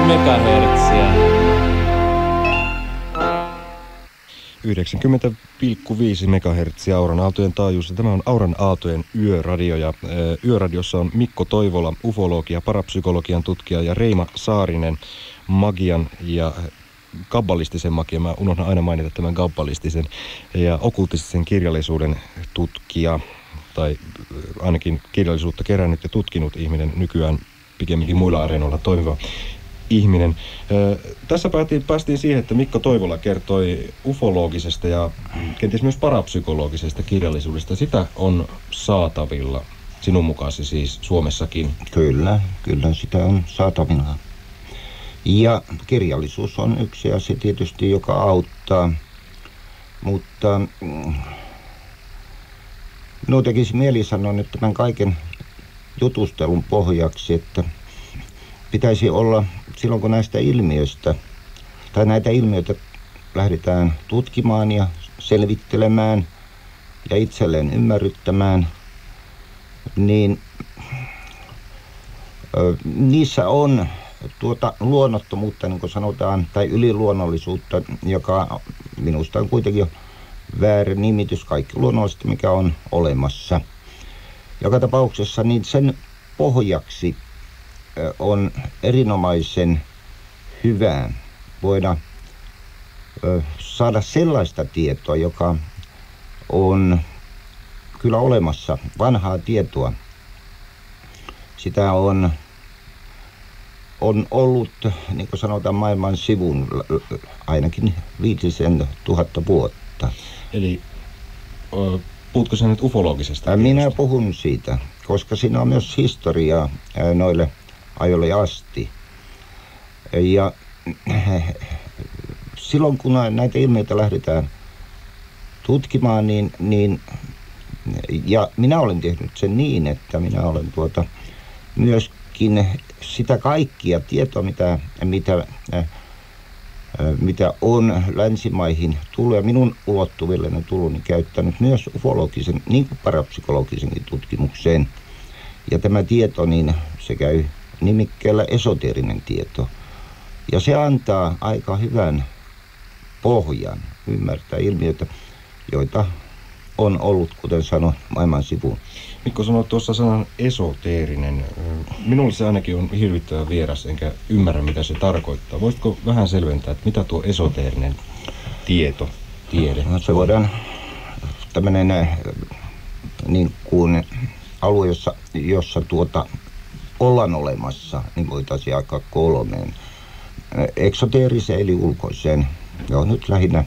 megahertsiä. 90,5 MHz Auran aaltojen taajuus. Tämä on Auran aaltojen yöradio ja yöradiossa on Mikko Toivola, ufologi ja parapsykologian tutkija ja Reima Saarinen, magian ja kabbalistisen magian. Mä unohdan aina mainita tämän kabbalistisen ja okkultistisen kirjallisuuden tutkija tai ainakin kirjallisuutta kerännyt ja tutkinut ihminen, nykyään pikemminkin muilla areenoilla toimiva ihminen. Tässä päästiin siihen, että Mikko Toivola kertoi ufologisesta ja kenties myös parapsykologisesta kirjallisuudesta. Sitä on saatavilla sinun mukaasi siis Suomessakin. Kyllä sitä on saatavilla. Ja kirjallisuus on yksi asia tietysti, joka auttaa, mutta minun tekisi mieli sanoa nyt tämän kaiken jutustelun pohjaksi, että pitäisi olla silloin, kun näistä ilmiöistä tai näitä ilmiöitä lähdetään tutkimaan ja selvittelemään ja itselleen ymmärryttämään, niin niissä on luonnottomuutta, niin kuin sanotaan, tai yliluonnollisuutta, joka minusta on kuitenkin väärä nimitys kaikki luonnollisesti, mikä on olemassa. Joka tapauksessa niin sen pohjaksi on erinomaisen hyvä voida saada sellaista tietoa, joka on kyllä olemassa, vanhaa tietoa. Sitä on ollut, niin kuin sanotaan, maailman sivun ainakin 5000 vuotta. Eli puhutko sinä nyt ufologisesta? Minä puhun siitä, koska siinä on myös historiaa noille ajoille asti. Ja silloin kun näitä ilmiöitä lähdetään tutkimaan, niin ja minä olen tehnyt sen niin, että minä olen myöskin sitä kaikkia tietoa, mitä on länsimaihin tullut ja minun ulottuvilleni tullut, niin käyttänyt myös ufologisen, niin kuin parapsykologisenkin tutkimukseen. Ja tämä tieto, niin se käy nimikkeellä esoteerinen tieto. Ja se antaa aika hyvän pohjan ymmärtää ilmiöitä, joita on ollut, kuten sanoin, maailman sivuun. Mikko sanoi tuossa sanan esoteerinen. Minulle se ainakin on hirvittävän vieras, enkä ymmärrä, mitä se tarkoittaa. Voisitko vähän selventää, että mitä tuo esoteerinen tiede? No, se voidaan tämmöinen niin kuin alue, jossa ollaan olemassa, niin voitaisiin jakaa kolmeen. Eksoteeriseen eli ulkoiseen, joo nyt lähinnä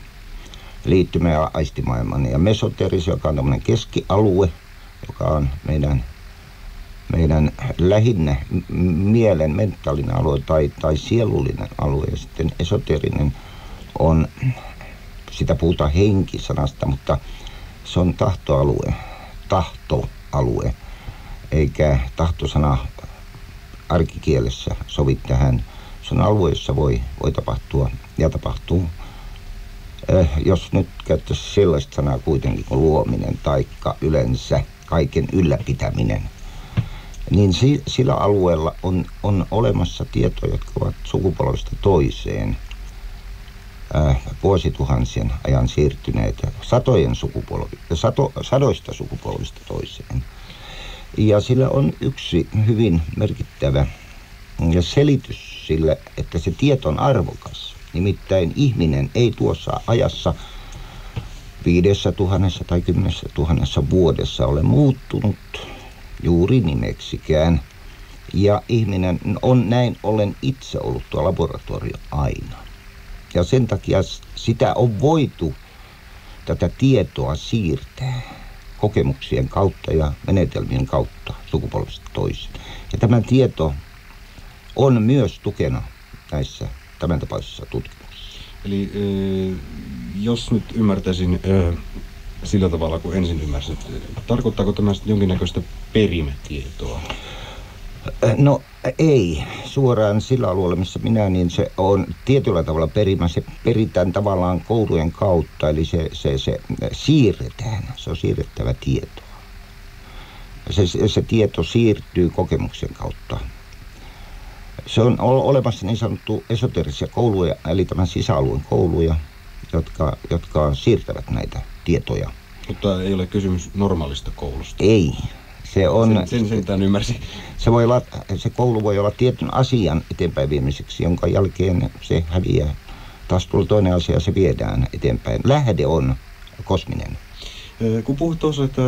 liittymä- ja aistimaailman, ja mesoteerisen, joka on tämmöinen keskialue, joka on meidän lähinnä mielen mentaalinen alue tai sielullinen alue, ja sitten esoteerinen on, sitä puhutaan henkisanasta, mutta se on tahtoalue, eikä tahtosana arkikielessä sovi tähän. Se on alue, jossa voi tapahtua ja tapahtuu. Jos nyt käyttäisi sellaista sanaa kuitenkin kuin luominen taikka yleensä kaiken ylläpitäminen, niin sillä alueella on olemassa tietoja, jotka ovat sukupolvesta toiseen vuosituhansien ajan siirtyneet sadoista sukupolvista toiseen. Ja sillä on yksi hyvin merkittävä selitys sille, että se tieto on arvokas. Nimittäin ihminen ei tuossa ajassa 5000 tai 10 000 vuodessa ole muuttunut juuri nimeksikään. Ja ihminen on näin ollen itse ollut tuo laboratorio aina. Ja sen takia sitä on voitu tätä tietoa siirtää kokemuksien kautta ja menetelmien kautta sukupolvesta toiseen. Ja tämä tieto on myös tukena näissä tämän tapaisissa tutkimuksissa. Eli jos nyt ymmärtäisin sillä tavalla, kun ensin ymmärsin, tarkoittaako tämä jonkinnäköistä perimätietoa? No ei, suoraan sillä alueella, missä minä, niin se on tietyllä tavalla perimä. Se peritään tavallaan koulujen kautta, eli se siirretään, se on siirrettävä tietoa. Se tieto siirtyy kokemuksen kautta Se on olemassa niin sanottu esoterisia kouluja, eli tämän sisäalueen kouluja, jotka siirtävät näitä tietoja. Mutta ei ole kysymys normaalista koulusta. Ei. Se on, sen ymmärsin. Se koulu voi olla tietyn asian eteenpäin viemiseksi, jonka jälkeen se häviää. Taas tulee toinen asia ja se viedään eteenpäin. Lähde on kosminen. Kun puhut tuossa, että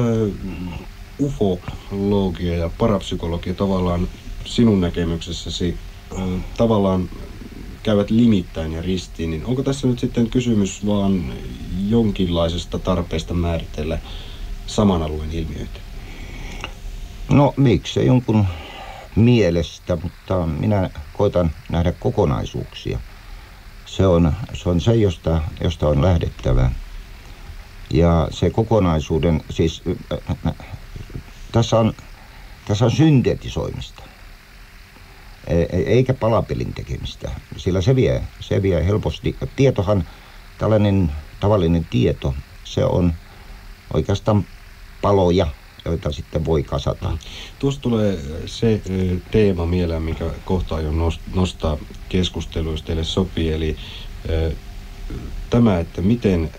ufologia ja parapsykologia tavallaan sinun näkemyksessäsi tavallaan käyvät limittäin ja ristiin, niin onko tässä nyt sitten kysymys vaan jonkinlaisesta tarpeesta määritellä saman alueen ilmiöitä? No miksei jonkun mielestä, mutta minä koitan nähdä kokonaisuuksia. Se on se, josta on lähdettävä. Ja se kokonaisuuden, siis tässä on syntetisoimista, eikä palapelin tekemistä, sillä se vie helposti. Tietohan, tällainen tavallinen tieto, se on oikeastaan paloja, joita sitten voi kasata. Tuossa tulee se teema mieleen, mikä kohta aion nostaa keskusteluun, jos teille sopii, eli tämä, että miten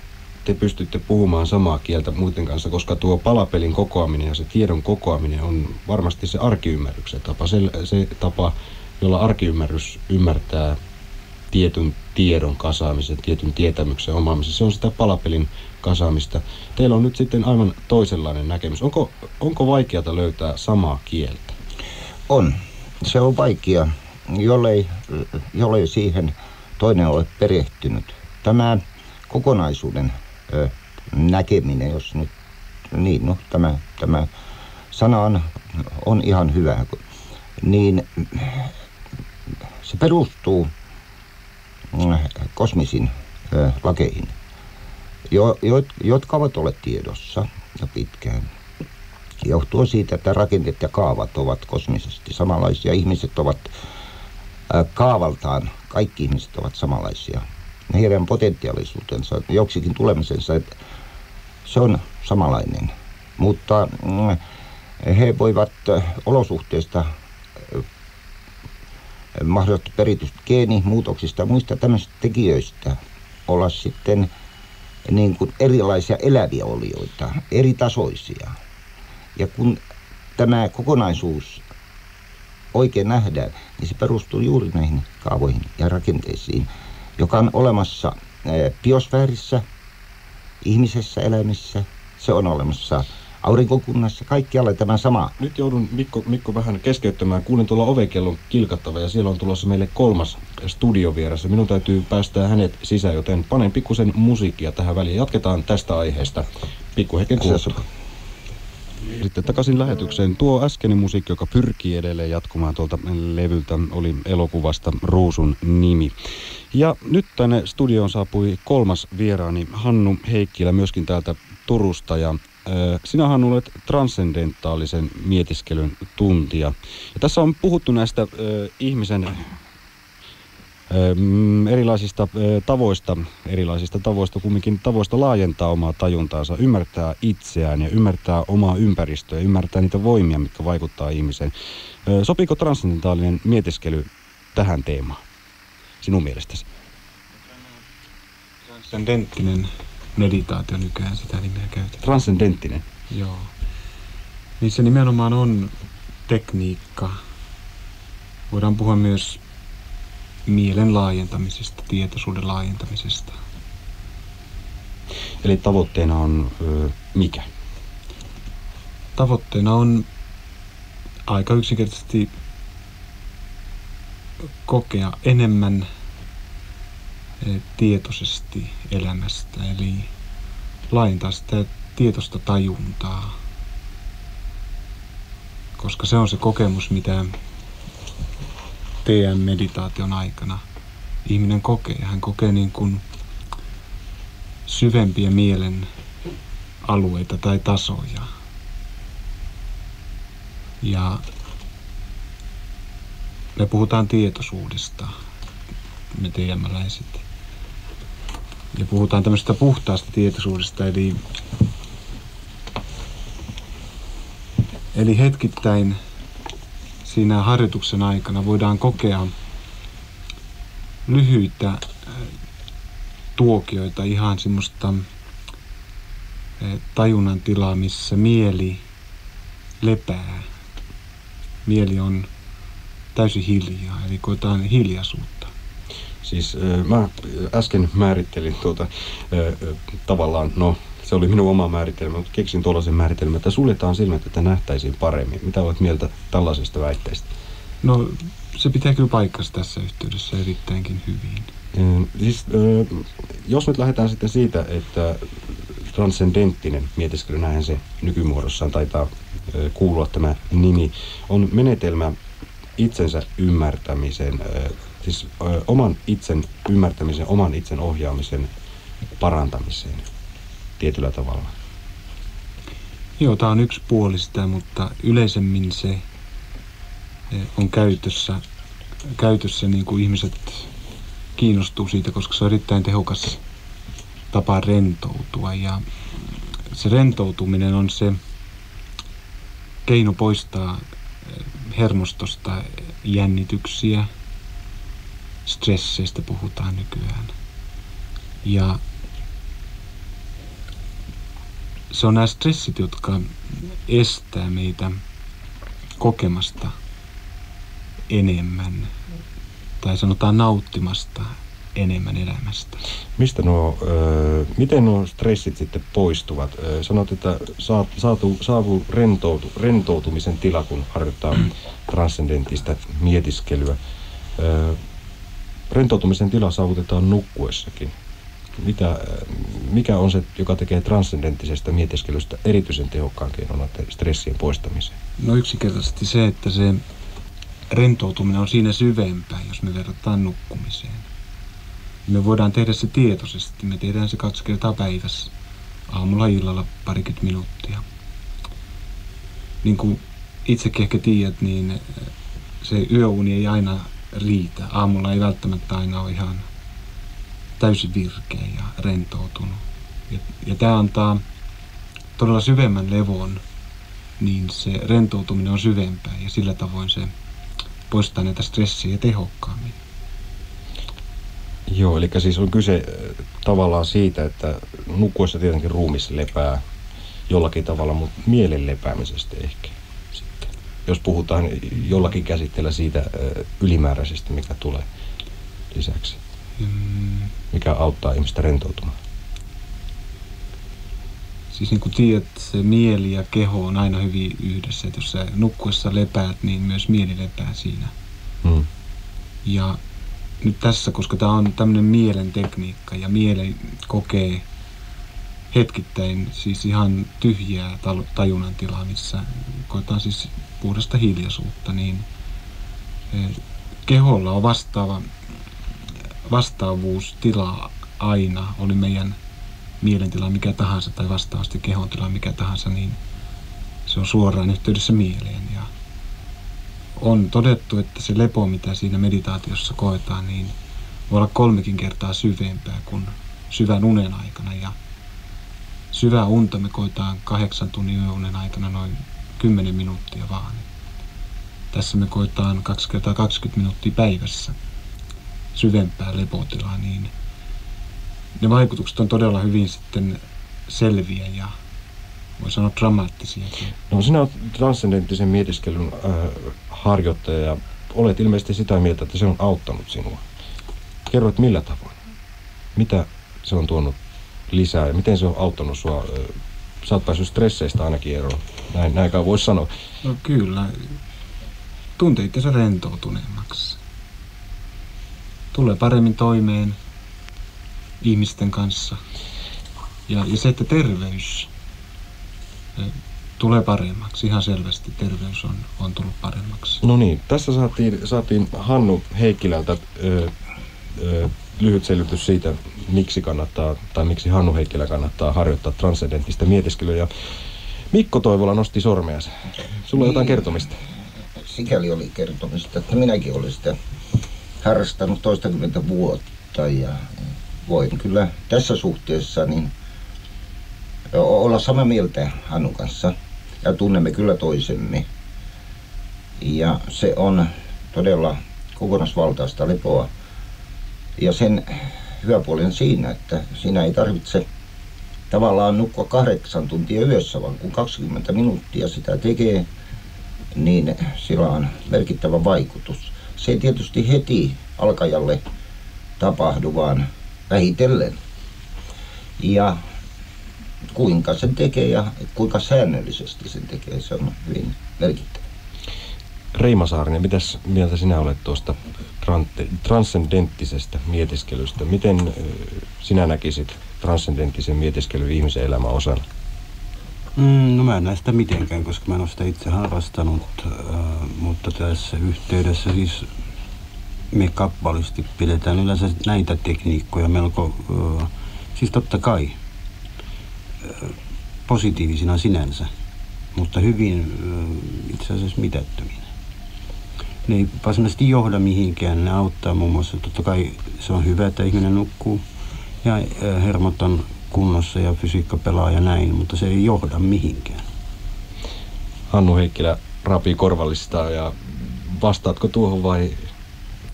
te pystytte puhumaan samaa kieltä muiden kanssa, koska tuo palapelin kokoaminen ja se tiedon kokoaminen on varmasti se arkiymmärryksen tapa, se tapa, jolla arkiymmärrys ymmärtää tietyn tiedon kasaamisen, tietyn tietämyksen omaamisen. Se on sitä palapelin kasaamista. Teillä on nyt sitten aivan toisenlainen näkemys. Onko vaikeata löytää samaa kieltä? On. Se on vaikea, jollei siihen toinen ole perehtynyt. Tämä kokonaisuuden näkeminen, jos nyt niin, no tämä sana on ihan hyvä, niin se perustuu kosmisiin lakeihin, jotka ovat olleet tiedossa jo pitkään. Johtuu siitä, että rakenteet ja kaavat ovat kosmisesti samanlaisia. Ihmiset ovat kaavaltaan, kaikki ihmiset ovat samanlaisia. Heidän potentiaalisuutensa, joksikin tulemisensa, että se on samanlainen. Mutta he voivat olosuhteista, mahdollisesti peritystä geenimuutoksista ja muista tämmöisistä tekijöistä olla sitten niin kuin erilaisia eläviä olioita, eri tasoisia. Ja kun tämä kokonaisuus oikein nähdään, niin se perustuu juuri näihin kaavoihin ja rakenteisiin, joka on olemassa biosfäärissä, ihmisessä, eläimissä, se on olemassa aurinkokunnassa, kaikkialla tämä sama. Nyt joudun Mikko vähän keskeyttämään. Kuulen tuolla ovekellon kilkattava ja siellä on tulossa meille 3. studiovieras. Minun täytyy päästää hänet sisään, joten panen pikkusen musiikkia tähän väliin. Jatketaan tästä aiheesta pikkuhetken kuluttua. Sitten takaisin lähetykseen. Tuo äskeinen musiikki, joka pyrkii edelleen jatkumaan tuolta levyltä, oli elokuvasta Ruusun nimi. Ja nyt tänne studioon saapui 3. vieraani Hannu Heikkilä myöskin täältä Turusta. Ja sinä, Hannu, olet transcendentaalisen mietiskelyn tuntija. Ja tässä on puhuttu näistä ihmisen erilaisista tavoista, kumminkin tavoista laajentaa omaa tajuntaansa, ymmärtää itseään ja ymmärtää omaa ympäristöä, ymmärtää niitä voimia, mitkä vaikuttaa ihmiseen. Sopiiko transcendentaalinen mietiskely tähän teemaan sinun mielestäsi? Transcendenttinen meditaatio nykyään sitä nimeä käytetään. Transcendenttinen? Joo. Niin se nimenomaan on tekniikka. Voidaan puhua myös mielen laajentamisesta, tietoisuuden laajentamisesta. Eli tavoitteena on mikä? Tavoitteena on aika yksinkertaisesti kokea enemmän tietoisesti elämästä, eli laajentaa sitä tietoista tajuntaa. Koska se on se kokemus, mitä TM-meditaation aikana ihminen kokee. Hän kokee niin kuin syvempiä mielen alueita tai tasoja. Ja me puhutaan tietoisuudesta, me TM-läiset. Ja puhutaan tämmöisestä puhtaasta tietoisuudesta, eli hetkittäin siinä harjoituksen aikana voidaan kokea lyhyitä tuokioita, ihan semmoista tajunnan tilaa, missä mieli lepää. Mieli on täysin hiljaa, eli koetaan hiljaisuutta. Siis mä äsken määrittelin tavallaan, se oli minun oma määritelmä, mutta keksin tuollaisen määritelmän, että suljetaan silmät, että nähtäisiin paremmin. Mitä olet mieltä tällaisesta väitteestä? No, se pitää kyllä paikkansa tässä yhteydessä erittäinkin hyvin. Jos nyt lähdetään sitten siitä, että transcendenttinen mietiskely, näinhän se nykymuodossaan taitaa kuulua tämä nimi, on menetelmä itsensä ymmärtämisen, oman itsen ymmärtämisen, oman itsen ohjaamisen parantamiseen tietyllä tavalla. Joo, tämä on yksi puoli sitä, mutta yleisemmin se on käytössä niin kuin ihmiset kiinnostuu siitä, koska se on erittäin tehokas tapa rentoutua. Ja se rentoutuminen on se keino poistaa hermostosta jännityksiä, stresseistä puhutaan nykyään. Ja se on nämä stressit, jotka estää meitä kokemasta enemmän, tai sanotaan nauttimasta enemmän elämästä. Miten nuo stressit sitten poistuvat? Sanot, että saavuu rentoutumisen tila, kun harjoittaa transcendenttista mietiskelyä. Rentoutumisen tila saavutetaan nukkuessakin. Mikä on se, joka tekee transcendenttisesta mietiskelystä erityisen tehokkaan keinon stressien poistamiseen? No yksinkertaisesti se, että se rentoutuminen on siinä syvempää, jos me verrataan nukkumiseen. Me voidaan tehdä se tietoisesti. Me tehdään se 2 kertaa päivässä. Aamulla, illalla, 20 minuuttia. Niin kuin itsekin ehkä tiedät, niin se yöuni ei aina riitä. Aamulla ei välttämättä aina ole ihan täysin virkeä ja rentoutunut. Ja tämä antaa todella syvemmän levon, niin se rentoutuminen on syvempää ja sillä tavoin se poistaa näitä stressiä tehokkaammin. Joo, eli siis on kyse tavallaan siitä, että nukkuessa tietenkin ruumis lepää jollakin tavalla, mutta mielen lepäämisestä ehkä sitten. Jos puhutaan jollakin käsitteellä siitä ylimääräisestä, mikä tulee lisäksi. Mikä auttaa ihmistä rentoutumaan. Siis niin kuin tiedät, se mieli ja keho on aina hyvin yhdessä. Että jos sä nukkuessa lepäät, niin myös mieli lepää siinä. Ja nyt tässä, koska tämä on tämmöinen mielen tekniikka ja mieli kokee hetkittäin siis ihan tyhjää tajunnan tilaa, missä koetaan siis puhdasta hiljaisuutta, niin keholla on vastaavuustila aina, oli meidän mielentila mikä tahansa tai vastaavasti kehon tila mikä tahansa, niin se on suoraan yhteydessä mieleen. Ja on todettu, että se lepo, mitä siinä meditaatiossa koetaan, niin voi olla 3 kertaa syvempää kuin syvän unen aikana. Ja syvää unta me koetaan 8 tunnin yöunen aikana noin 10 minuuttia vaan. Tässä me koetaan 2 kertaa 20 minuuttia päivässä syvempää lepotilaa, niin ne vaikutukset on todella hyvin sitten selviä ja voi sanoa dramaattisiakin. No sinä olet transcendenttisen mietiskelyn harjoittaja ja olet ilmeisesti sitä mieltä, että se on auttanut sinua. Kerroit millä tavoin? Mitä se on tuonut lisää ja miten se on auttanut sinua? Sä oot päässyt stresseistä ainakin eroon. Näinkään voisi sanoa. No kyllä. Tuntee itsensä rentoutuneemmaksi. Tulee paremmin toimeen ihmisten kanssa. Ja se, että terveys tulee paremmaksi. Ihan selvästi terveys on tullut paremmaksi. No niin, tässä saatiin Hannu Heikkilältä lyhyt selvitys siitä, miksi kannattaa, tai miksi Hannu Heikkilä kannattaa harjoittaa transcendenttista mietiskelyä. Ja Mikko Toivola nosti sormeansa. Sulla on jotain kertomista? Sikäli oli kertomista, että minäkin olen sitä harrastanut toistakymmentä vuotta ja voin kyllä tässä suhteessa niin olla samaa mieltä Hannun kanssa ja tunnemme kyllä toisemme. Ja se on todella kokonaisvaltaista lepoa. Ja sen hyvä puoli on siinä, että siinä ei tarvitse tavallaan nukkua 8 tuntia yössä, vaan kun 20 minuuttia sitä tekee, niin sillä on merkittävä vaikutus. Se ei tietysti heti alkajalle tapahdu, vaan vähitellen. Ja kuinka sen tekee ja kuinka säännöllisesti sen tekee, se on hyvin merkittävä. Reima Saarinen, mitäs mieltä sinä olet tuosta transcendenttisestä mietiskelystä? Miten sinä näkisit transcendenttisen mietiskelyn ihmisen elämän osana? No mä en näe sitä mitenkään, koska mä en ole sitä itse harrastanut, mutta tässä yhteydessä siis me kabbalisti pidetään yleensä näitä tekniikkoja melko, siis totta kai positiivisina sinänsä, mutta hyvin itse asiassa mitättöminä. Ne ei varsinaisesti johda mihinkään, ne auttaa muun muassa, totta kai se on hyvä, että ihminen nukkuu ja hermot on kunnossa ja fysiikka pelaa ja näin, mutta se ei johda mihinkään. Hannu Heikkilä rapii korvallistaan ja vastaatko tuohon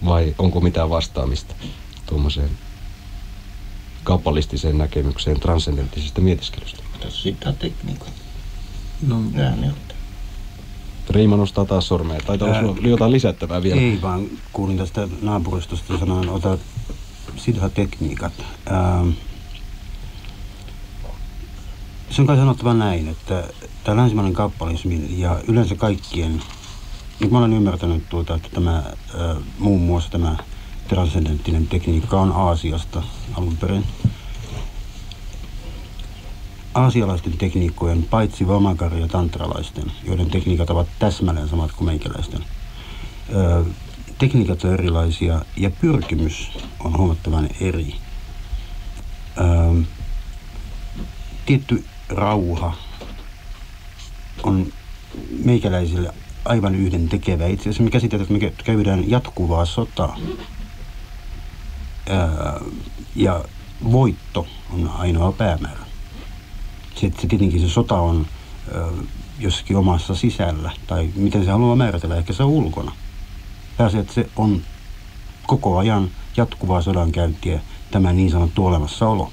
vai onko mitään vastaamista tuommoiseen kabbalistiseen näkemykseen transcendenttisesta mietiskelystä? Sitä tekniikkaa. No, Reima nostaa taas sormea. Taitaa olla jotain lisättävää vielä. Ei vaan, kuulin tästä naapuristosta sanoen, ota siddha-tekniikat. Se on kai sanottava näin, että tämä länsimainen kabbalismi ja yleensä kaikkien, niin mä olen ymmärtänyt että tämä muun muassa tämä transcendenttinen tekniikka on Aasiasta alun perin. Aasialaisten tekniikkojen, paitsi vamakari- ja tantralaisten, joiden tekniikat ovat täsmälleen samat kuin meikäläisten. Tekniikat on erilaisia ja pyrkimys on huomattavan eri. Tietty rauha on meikäläisille aivan yhden tekevä. Itse asiassa me käsitetään, että me käydään jatkuvaa sotaa. Ja voitto on ainoa päämäärä. Se tietenkin se sota on jossakin omassa sisällä, tai miten se haluaa määritellä, ehkä se on ulkona. Pääsee, että se on koko ajan jatkuvaa sodankäyntiä, tämä niin sanottu olemassaolo.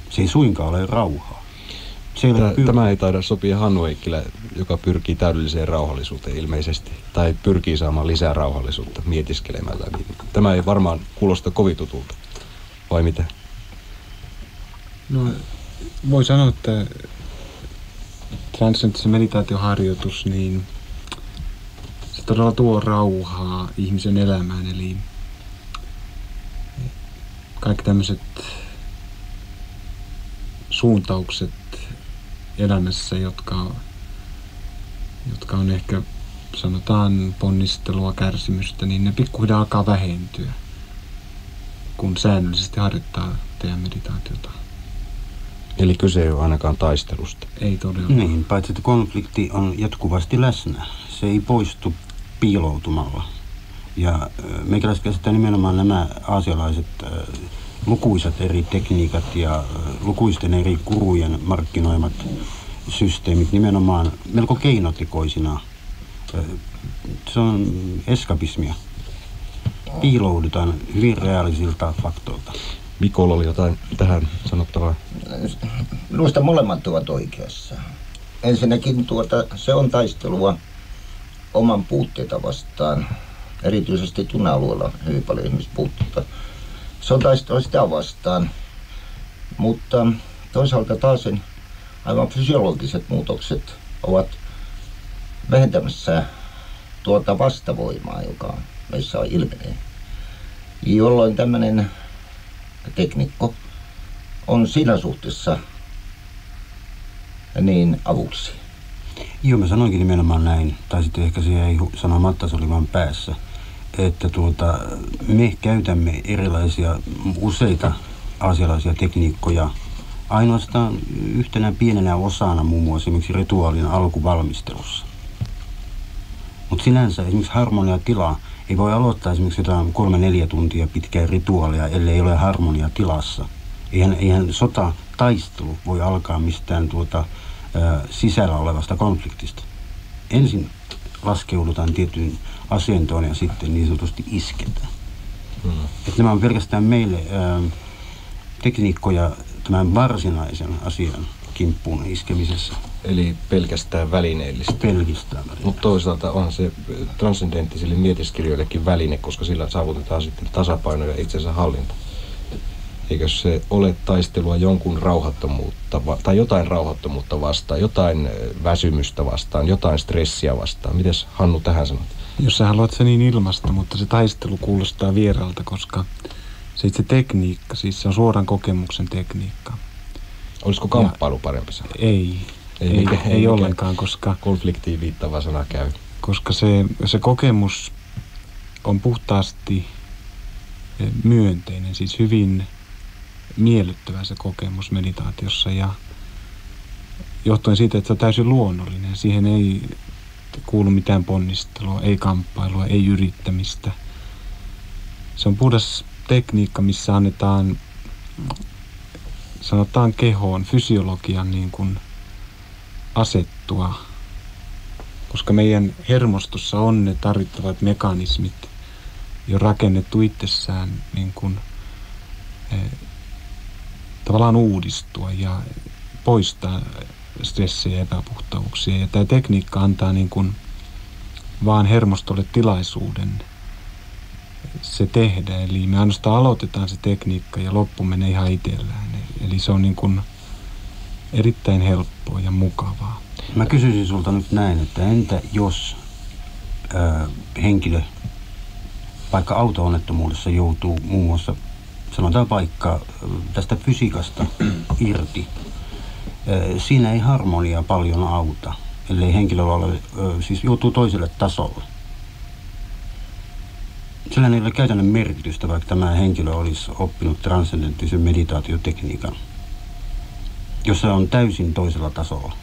Se ei suinkaan ole rauhaa. Tämä ei taida sopia Hannu Heikkilä, joka pyrkii täydelliseen rauhallisuuteen ilmeisesti, tai pyrkii saamaan lisää rauhallisuutta mietiskelemällä. Niin tämä ei varmaan kuulosta kovin tutulta, vai mitä? No, voi sanoa, että transcendenttisen meditaatioharjoitus, niin se todella tuo rauhaa ihmisen elämään, eli kaikki tämmöiset suuntaukset elämässä, jotka on ehkä, sanotaan, ponnistelua, kärsimystä, niin ne pikkuhiljaa alkaa vähentyä, kun säännöllisesti harjoittaa teidän meditaatiota. Eli kyse ei ole ainakaan taistelusta. Ei todella. Niin, paitsi että konflikti on jatkuvasti läsnä. Se ei poistu piiloutumalla. Ja meikäläiset käsittää nimenomaan nämä aasialaiset lukuisat eri tekniikat ja lukuisten eri kurujen markkinoimat systeemit nimenomaan melko keinotekoisina. Se on eskapismia. Piiloudutaan hyvin reaalisilta faktoilta. Mikolla oli jotain tähän sanottavaa. Minusta molemmat ovat oikeassa. Ensinnäkin se on taistelua oman puutteita vastaan. Erityisesti tunnealueella hyvin paljon ihmispuutteita. Se on taistelua sitä vastaan. Mutta toisaalta taas aivan fysiologiset muutokset ovat vähentämässä tuota vastavoimaa, joka meissä on ilmenee. Jolloin tämmöinen tekniikko on siinä suhteessa niin avuksi. Joo, mä sanoinkin nimenomaan näin, tai sitten ehkä se jäi sanomatta, se oli vaan päässä, että me käytämme erilaisia, useita aasialaisia tekniikkoja ainoastaan yhtenä pienenä osana muun muassa esimerkiksi rituaalin alkuvalmistelussa. Mutta sinänsä esimerkiksi harmoniatila ei voi aloittaa esimerkiksi jotain 3-4 tuntia pitkää rituaalia, ellei ole harmoniatilassa. Eihän sota-taistelu voi alkaa mistään sisällä olevasta konfliktista. Ensin laskeudutaan tiettyyn asentoon ja sitten niin sanotusti isketään. Että nämä on pelkästään meille tekniikkoja tämän varsinaisen asian kimppuun iskemisessä. Eli pelkästään välineellistä. Pelkästään välineellistä. Mutta toisaalta on se transcendenttisille mietiskelijoillekin väline, koska sillä saavutetaan sitten tasapaino ja itsensä hallinta. Eikö se ole taistelua jonkun rauhattomuutta tai jotain rauhattomuutta vastaan, jotain väsymystä vastaan, jotain stressiä vastaan? Mites Hannu tähän sanot? Jos sä haluat se niin ilmasta, mutta se taistelu kuulostaa vieraalta, koska se itse tekniikka, siis se on suoran kokemuksen tekniikka. Olisiko kamppailu parempi sana? Ei ollenkaan, koska konfliktiin viittava sana käy. Koska se kokemus on puhtaasti myönteinen, siis hyvin miellyttävä se kokemus meditaatiossa ja johtuen siitä, että se on täysin luonnollinen. Siihen ei kuulu mitään ponnistelua, ei kamppailua, ei yrittämistä. Se on puhdas tekniikka, missä annetaan, sanotaan kehoon, fysiologian niin kuin asettua, koska meidän hermostossa on ne tarvittavat mekanismit jo rakennettu itsessään niin kuin, tavallaan uudistua ja poistaa stressejä ja epäpuhtauksia. Ja tämä tekniikka antaa niin kuin vaan hermostolle tilaisuuden se tehdä. Eli me ainoastaan aloitetaan se tekniikka ja loppu menee ihan itsellään. Eli se on niin kuin erittäin helppoa ja mukavaa. Mä kysyisin sulta nyt näin, että entä jos henkilö vaikka auto-onnettomuudessa joutuu muun muassa, sanotaan vaikka tästä fysiikasta irti. Siinä ei harmonia paljon auta, ellei henkilöllä ole, siis joutuu toiselle tasolle. Sillä ei ole käytännön merkitystä, vaikka tämä henkilö olisi oppinut transcendenttisen meditaatiotekniikan, jos se on täysin toisella tasolla.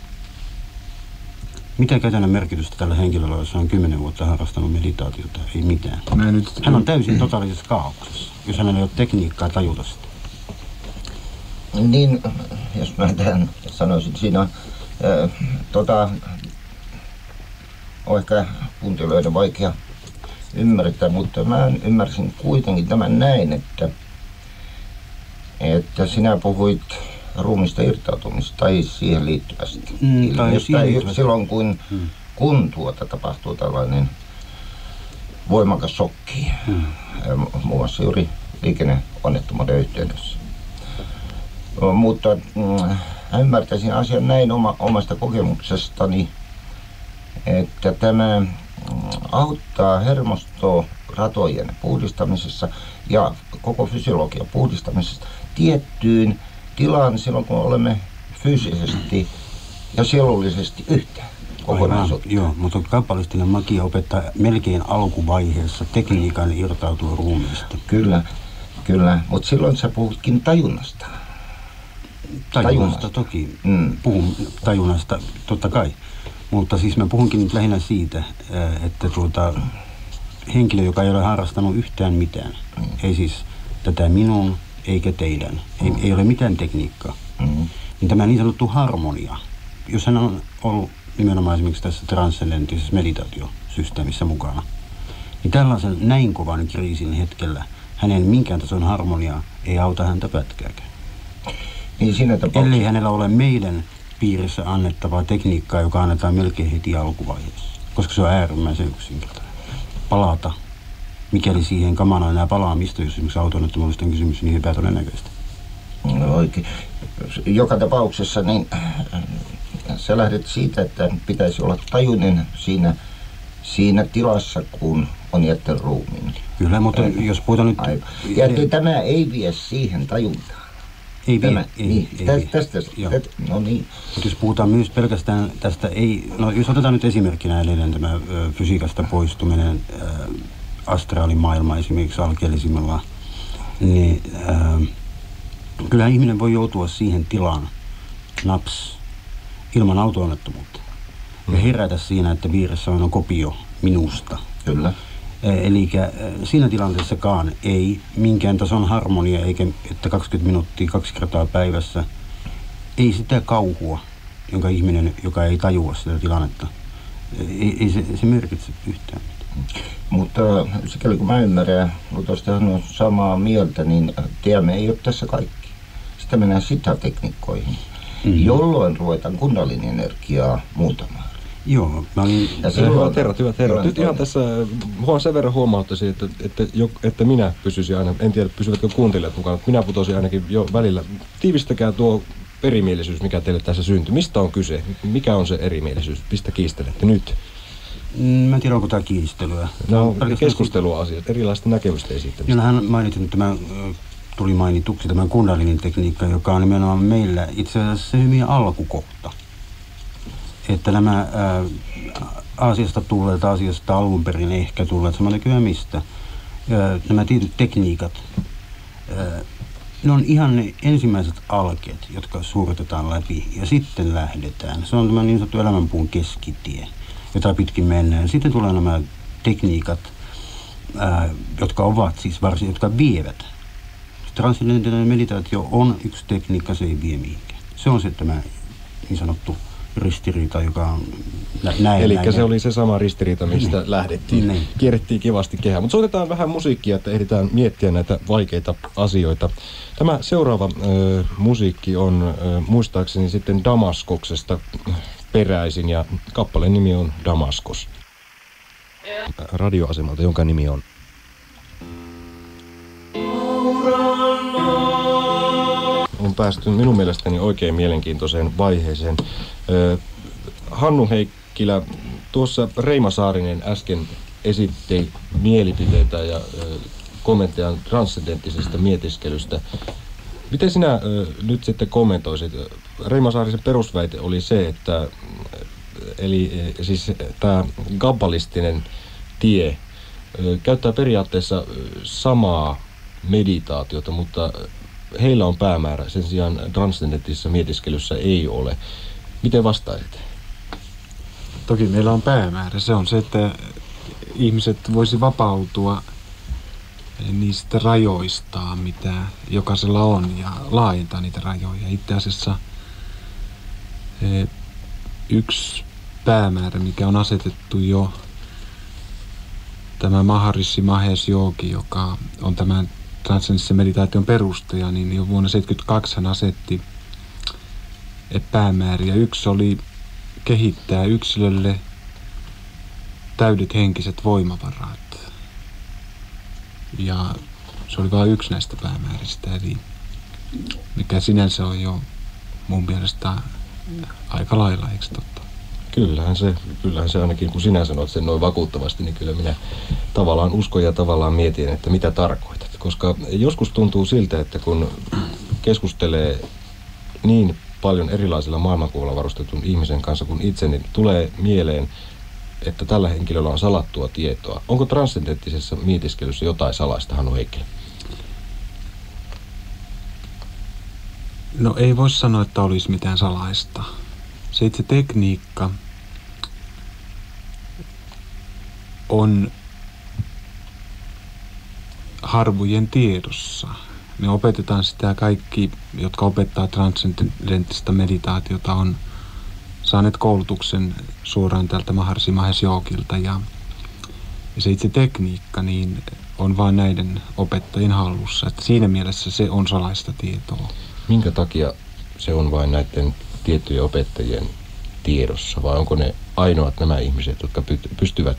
Mitä käytännön merkitystä tällä henkilöllä, jos on 10 vuotta harrastanut meditaatiota? Ei mitään. Hän on täysin totaalisessa kaauksessa, jos hänellä ei ole tekniikkaa tajuta sitä. Niin, jos mä tähän sanoisin, siinä on ehkä kuuntelijoiden vaikea ymmärtää, mutta mä ymmärsin kuitenkin tämän näin, että sinä puhuit ruumista irtautumista tai siihen liittyvästi. Silloin kun tapahtuu tällainen voimakas shokki, muun muassa juuri liikenneonnettomuuden yhteydessä. Mutta ymmärtäisin asian näin omasta kokemuksestani, että tämä auttaa hermostoa ratojen puhdistamisessa ja koko fysiologian puhdistamisessa tiettyyn tilaan silloin, kun olemme fyysisesti ja sielullisesti yhtä kokonaisuutta. Joo, mutta kabbalisttinen magia opettaa melkein alkuvaiheessa tekniikan irtautua ruumiista. Kyllä, mutta silloin sä puhutkin tajunnasta. Tajunnasta toki. Puhun tajunnasta, totta kai. Mutta siis mä puhunkin nyt lähinnä siitä, että henkilö, joka ei ole harrastanut yhtään mitään, ei siis tätä minun eikä teidän, ei ole mitään tekniikkaa, niin tämä niin sanottu harmonia, jos hän on ollut nimenomaan esimerkiksi tässä transcendenttisessa meditaatiosysteemissä mukana, niin tällaisen näin kovan kriisin hetkellä hänen minkään tason harmonia ei auta häntä pätkääkään. Niin siinä tapauksessa. Ellei hänellä ole meidän piirissä annettavaa tekniikkaa, joka annetaan melkein heti alkuvaiheessa, koska se on äärimmäisen yksinkertainen. Palata, mikäli siihen kamana enää palaamista, jos esimerkiksi auto-onnettomuudesta on kysymys, niin epätodennäköistä. No oikein. Joka tapauksessa niin sä lähdet siitä, että pitäisi olla tajuinen siinä tilassa, kun on jättänyt ruumiin. Kyllä, mutta jos puhutaan nyt. Ja tämä ei vie siihen tajuntaan. Ei. No niin. Mutta jos puhutaan myös pelkästään tästä, jos otetaan nyt esimerkkinä edelleen tämä fysiikasta poistuminen, astraalimaailma esimerkiksi alkeellisimalla, niin kyllähän ihminen voi joutua siihen tilaan naps ilman auto-onnettomuutta ja herätä siinä, että vieressä on kopio minusta. Kyllä. Eli siinä tilanteessakaan ei minkään tason harmonia, eikä että 20 minuuttia 2 kertaa päivässä, ei sitä kauhua, jonka ihminen, joka ei tajua sitä tilannetta, Ei se merkitse yhtään mitään. Mutta sikäli kun mä ymmärrän, Lutostahan on samaa mieltä, niin teemme ei ole tässä kaikki. Sitten mennään sitatekniikkoihin, jolloin ruvetaan kundalini-energiaa muutamaan. Joo, mä olin... Hyvät herrat. Nyt ihan tässä sen verran huomauttaisin, että minä pysyisin aina, en tiedä pysyvätkö kuuntelijat mukana, että minä putosin ainakin jo välillä. Tiivistäkää tuo erimielisyys, mikä teille tässä syntyi. Mistä on kyse? Mikä on se erimielisyys? Mistä kiistelette nyt? Mä en tiedä, onko tämä kiistelyä. No, keskusteluasiat, erilaista näkemystä esittämistä. Jonahan mainitsin, että tuli mainituksi tämä kundalinin tekniikka, joka on nimenomaan meillä itse asiassa se hyvin alkukohta. Että nämä Aasiasta tulleet, Aasiasta alun perin ehkä tulleet, sama näkyy mistä, nämä tietyt tekniikat, ne on ihan ne ensimmäiset alkeet, jotka suoritetaan läpi ja sitten lähdetään. Se on tämä niin sanottu elämänpuun keskitie, jota pitkin mennään. Sitten tulee nämä tekniikat, jotka ovat siis jotka vievät. Transcendentaalinen meditaatio on yksi tekniikka, se ei vie mihinkään. Se on se tämä niin sanottu ristiriita, joka on näin. Eli se oli se sama ristiriita, mistä lähdettiin. Kierrettiin kivasti kehää. Mutta soitetaan vähän musiikkia, että ehditään miettiä näitä vaikeita asioita. Tämä seuraava musiikki on muistaakseni sitten Damaskoksesta peräisin ja kappaleen nimi on Damaskos. Radioasemalta, jonka nimi on päästy minun mielestäni oikein mielenkiintoiseen vaiheeseen. Hannu Heikkilä, tuossa Reima Saarinen äsken esitti mielipiteitä ja kommentteja transcendenttisesta mietiskelystä. Miten sinä nyt sitten kommentoisit? Reima Saarisen perusväite oli se, että eli siis tämä kabbalistinen tie käyttää periaatteessa samaa meditaatiota, mutta heillä on päämäärä, sen sijaan transcendenttisessa mietiskelyssä ei ole. Miten vastaisit? Toki meillä on päämäärä. Se on se, että ihmiset voisi vapautua niistä rajoistaan, mitä jokaisella on, ja laajentaa niitä rajoja. Itse asiassa yksi päämäärä, mikä on asetettu jo, tämä Maharishi Mahesh Yogi, joka on tämän transcendenttisen meditaation perustaja, niin jo vuonna 1972 hän asetti päämääriä. Yksi oli kehittää yksilölle täydet henkiset voimavarat. Ja se oli vain yksi näistä päämääristä, eli mikä sinänsä on jo mun mielestä aika lailla, eikö totta? Kyllähän se ainakin, kun sinä sanot sen noin vakuuttavasti, niin kyllä minä tavallaan uskon ja tavallaan mietin, että mitä tarkoitat. Koska joskus tuntuu siltä, että kun keskustelee niin paljon erilaisilla maailmankuvalla varustetun ihmisen kanssa kuin itse, niin tulee mieleen, että tällä henkilöllä on salattua tietoa. Onko transcendenttisessa mietiskelyssä jotain salaista, Hannu Heikkilä? No ei voi sanoa, että olisi mitään salaista. Se itse tekniikka on harvojen tiedossa. Me opetetaan sitä, kaikki, jotka opettaa transcendenttista meditaatiota, on saaneet koulutuksen suoraan tältä Maharishi Mahesh Yogilta. Ja se itse tekniikka niin on vain näiden opettajien hallussa. Että siinä mielessä se on salaista tietoa. Minkä takia se on vain näiden tiettyjen opettajien tiedossa, vai onko ne ainoat nämä ihmiset, jotka pystyvät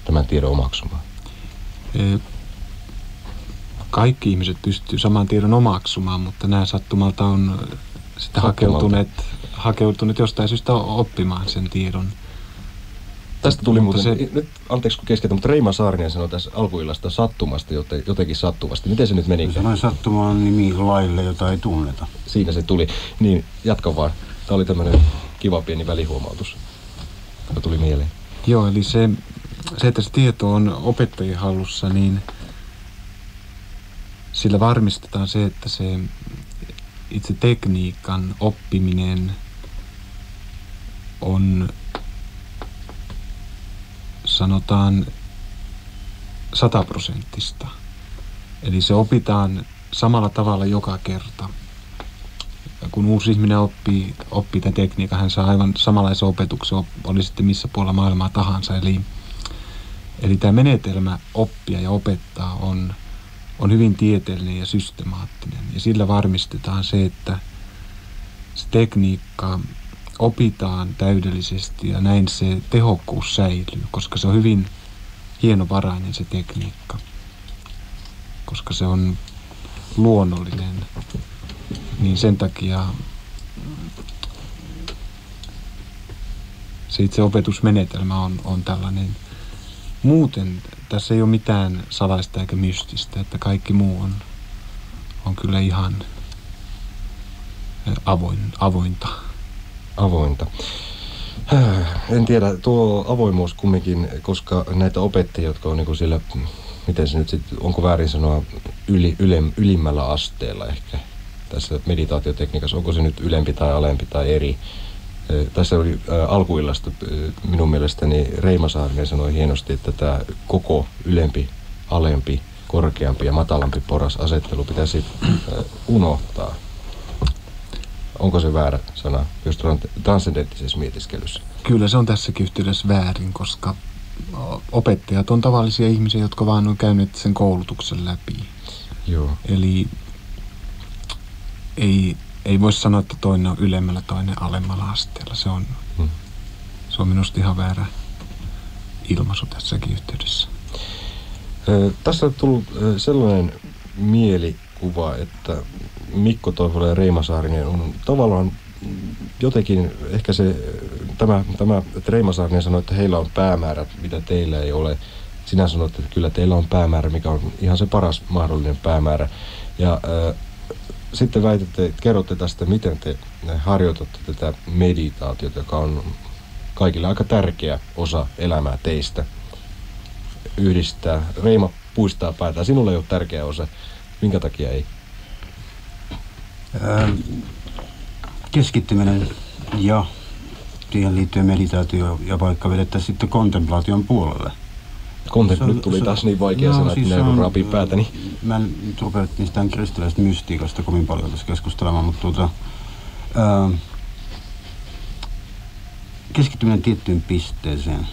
tämän tiedon omaksumaan? Kaikki ihmiset pystyvät saman tiedon omaksumaan, mutta nämä sattumalta on sitten hakeutuneet jostain syystä oppimaan sen tiedon. Tästä tuli muuten, nyt anteeksi kun keskeytän, mutta Reima Saarinen sanoi tässä alkuillasta sattumasta, jotenkin sattuvasti. Miten se nyt meni? Sanoin sattumaan nimi laille, jota ei tunneta. Siinä se tuli. Niin, jatka vaan. Tämä oli tämmöinen kiva pieni välihuomautus, joka tuli mieleen. Joo, eli se että se tieto on opettajien hallussa, niin sillä varmistetaan se, että se itse tekniikan oppiminen on, sanotaan, 100%. Eli se opitaan samalla tavalla joka kerta, kun uusi ihminen oppii tämän tekniikan, hän saa aivan samanlaisen opetuksen, oli sitten missä puolella maailmaa tahansa. Eli tämä menetelmä oppia ja opettaa on hyvin tieteellinen ja systemaattinen. Ja sillä varmistetaan se, että se tekniikka opitaan täydellisesti ja näin se tehokkuus säilyy, koska se on hyvin hienovarainen se tekniikka, koska se on luonnollinen. Niin sen takia se itse opetusmenetelmä on tällainen. Muuten tässä ei ole mitään salaista eikä mystistä, että kaikki muu on kyllä ihan avointa. Avointa. En tiedä, tuo avoimuus kumminkin, koska näitä opettajia, jotka on niin siellä, miten se nyt sitten, onko väärin sanoa, ylimmällä asteella ehkä tässä meditaatiotekniikassa, onko se nyt ylempi tai alempi tai eri. Tässä oli alkuillasta minun mielestäni Reima Saarinen sanoi hienosti, että tämä koko ylempi, alempi, korkeampi ja matalampi poras asettelu pitäisi unohtaa. Onko se väärä sana just transcendenttisessa mietiskelyssä? Kyllä se on tässäkin yhteydessä väärin, koska opettajat on tavallisia ihmisiä, jotka vaan on käyneet sen koulutuksen läpi. Joo. Eli ei voi sanoa, että toinen on ylemmällä, toinen alemmalla asteella. Se on minusta ihan väärä ilmaisu tässäkin yhteydessä. Tässä on tullut sellainen mielikuva, että Mikko Toivola ja Reima Saarinen on tavallaan jotenkin, ehkä tämä että Reima Saarinen sanoi, että heillä on päämäärät, mitä teillä ei ole. Sinä sanoit, että kyllä teillä on päämäärä, mikä on ihan se paras mahdollinen päämäärä. Ja sitten kerrotte tästä, miten te harjoitatte tätä meditaatiota, joka on kaikille aika tärkeä osa elämää teistä. Yhdistää. Reima puistaa päätään. Sinulle ei ole tärkeä osa. Minkä takia ei? Keskittyminen ja siihen liittyen meditaatio ja vaikka vedettäisiin sitten kontemplaation puolelle. Nyt tuli taas niin vaikea sana, että minä joudun raapii päätäni. Mä en rupea mistään kristiläisestä mystiikasta kovin paljon tässä keskustelemaan, mutta keskittyminen tiettyyn pisteeseen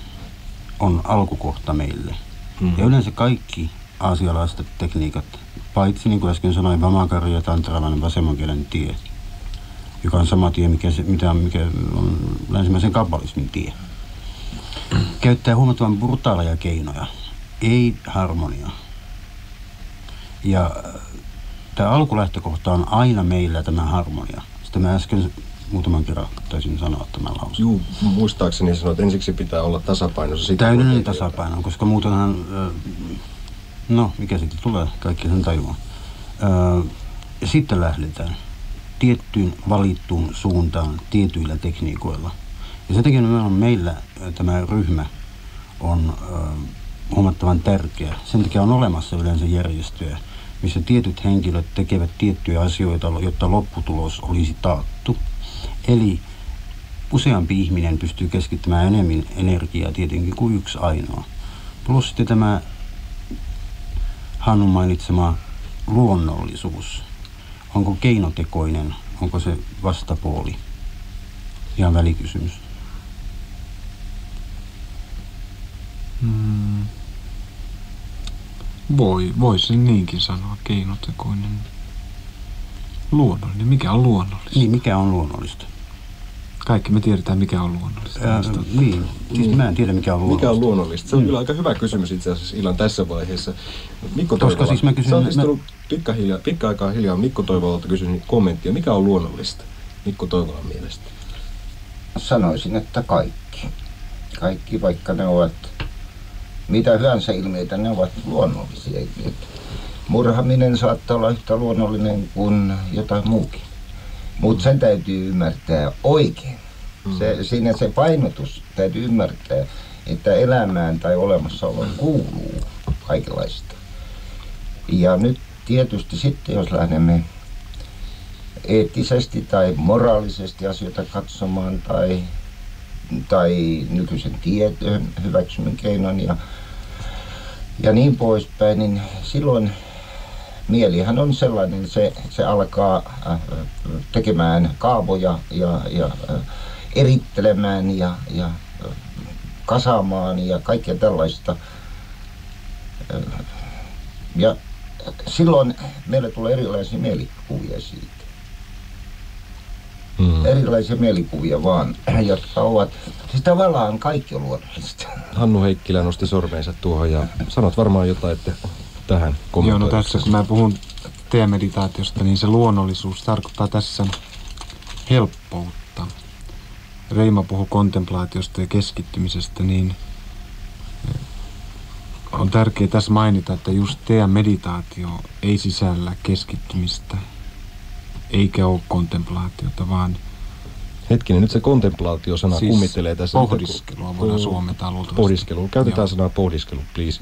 on alkukohta meille. Mm-hmm. Ja yleensä kaikki aasialaiset tekniikat, paitsi niin kuin äsken sanoin, Vamakarja ja tantralainen vasemman kielen tie, joka on sama tie, mikä on länsimäisen kabbalismin tie, käyttää huomattavan brutaaleja keinoja, ei harmoniaa. Ja tämä alkulähtökohta on aina meillä tämä harmonia. Sitten mä äsken muutaman kerran taisin sanoa tämän lauseen. Juu, muistaakseni sanoit, että ensiksi pitää olla tasapainossa. Täydellinen tasapaino, koska muutenhan, mikä sitten tulee, kaikki sen tajuaa. Ja sitten lähdetään tiettyyn valittuun suuntaan tietyillä tekniikoilla. Ja sen takia meillä tämä ryhmä on huomattavan tärkeä. Sen takia on olemassa yleensä järjestöjä, missä tietyt henkilöt tekevät tiettyjä asioita, jotta lopputulos olisi taattu. Eli useampi ihminen pystyy keskittämään enemmän energiaa tietenkin kuin yksi ainoa. Plus sitten tämä Hannun mainitsema luonnollisuus. Onko keinotekoinen, onko se vastapuoli? Ihan välikysymys. Voisin niinkin sanoa, keinotekoinen. Luonnollinen. Mikä on luonnollista? Niin, mikä on luonnollista? Kaikki me tiedetään, mikä on luonnollista. Niin, siis mä en tiedä, mikä on luonnollista. Mikä on luonnollista? Se on kyllä aika hyvä kysymys itse asiassa Illan tässä vaiheessa. Mikko Toivola, siis mä kysyn, sä oot istunut pitkä aikaa hiljaa. Mikko Toivolalta kysyin kommenttia. Mikä on luonnollista Mikko Toivolan mielestä? Sanoisin, että kaikki. Kaikki, vaikka ne ovat mitä hyvänsä ilmiöitä, ne ovat luonnollisia ilmiöitä. Murhaminen saattaa olla yhtä luonnollinen kuin jotain muukin. Mutta sen täytyy ymmärtää oikein. Siinä se painotus täytyy ymmärtää, että elämään tai olemassaoloon kuuluu kaikenlaista. Ja nyt tietysti sitten, jos lähdemme eettisesti tai moraalisesti asioita katsomaan tai nykyisen tiedon hyväksymän keinon ja niin poispäin, niin silloin mielihän on sellainen, se alkaa tekemään kaavoja ja erittelemään ja kasaamaan ja kaikkea tällaista. Ja silloin meille tulee erilaisia mielikuvia siitä. Erilaisia mielikuvia vaan, jotka ovat, siis tavallaan kaikki on luonnollista. Hannu Heikkilä nosti sormeensa tuohon ja sanot varmaan jotain, että tähän kommentoida. Joo, no tässä kun mä puhun teemeditaatiosta, niin se luonnollisuus tarkoittaa tässä helppoutta. Reima puhui kontemplaatiosta ja keskittymisestä, niin on tärkeää tässä mainita, että just teemeditaatio ei sisällä keskittymistä, eikä ole kontemplaatiota, vaan hetkinen, nyt se kontemplaatio-sana siis kummittelee tässä. Pohdiskelua voidaan suomentaa luultavasti. Pohdiskelu. Käytetään sanaa pohdiskelu, please.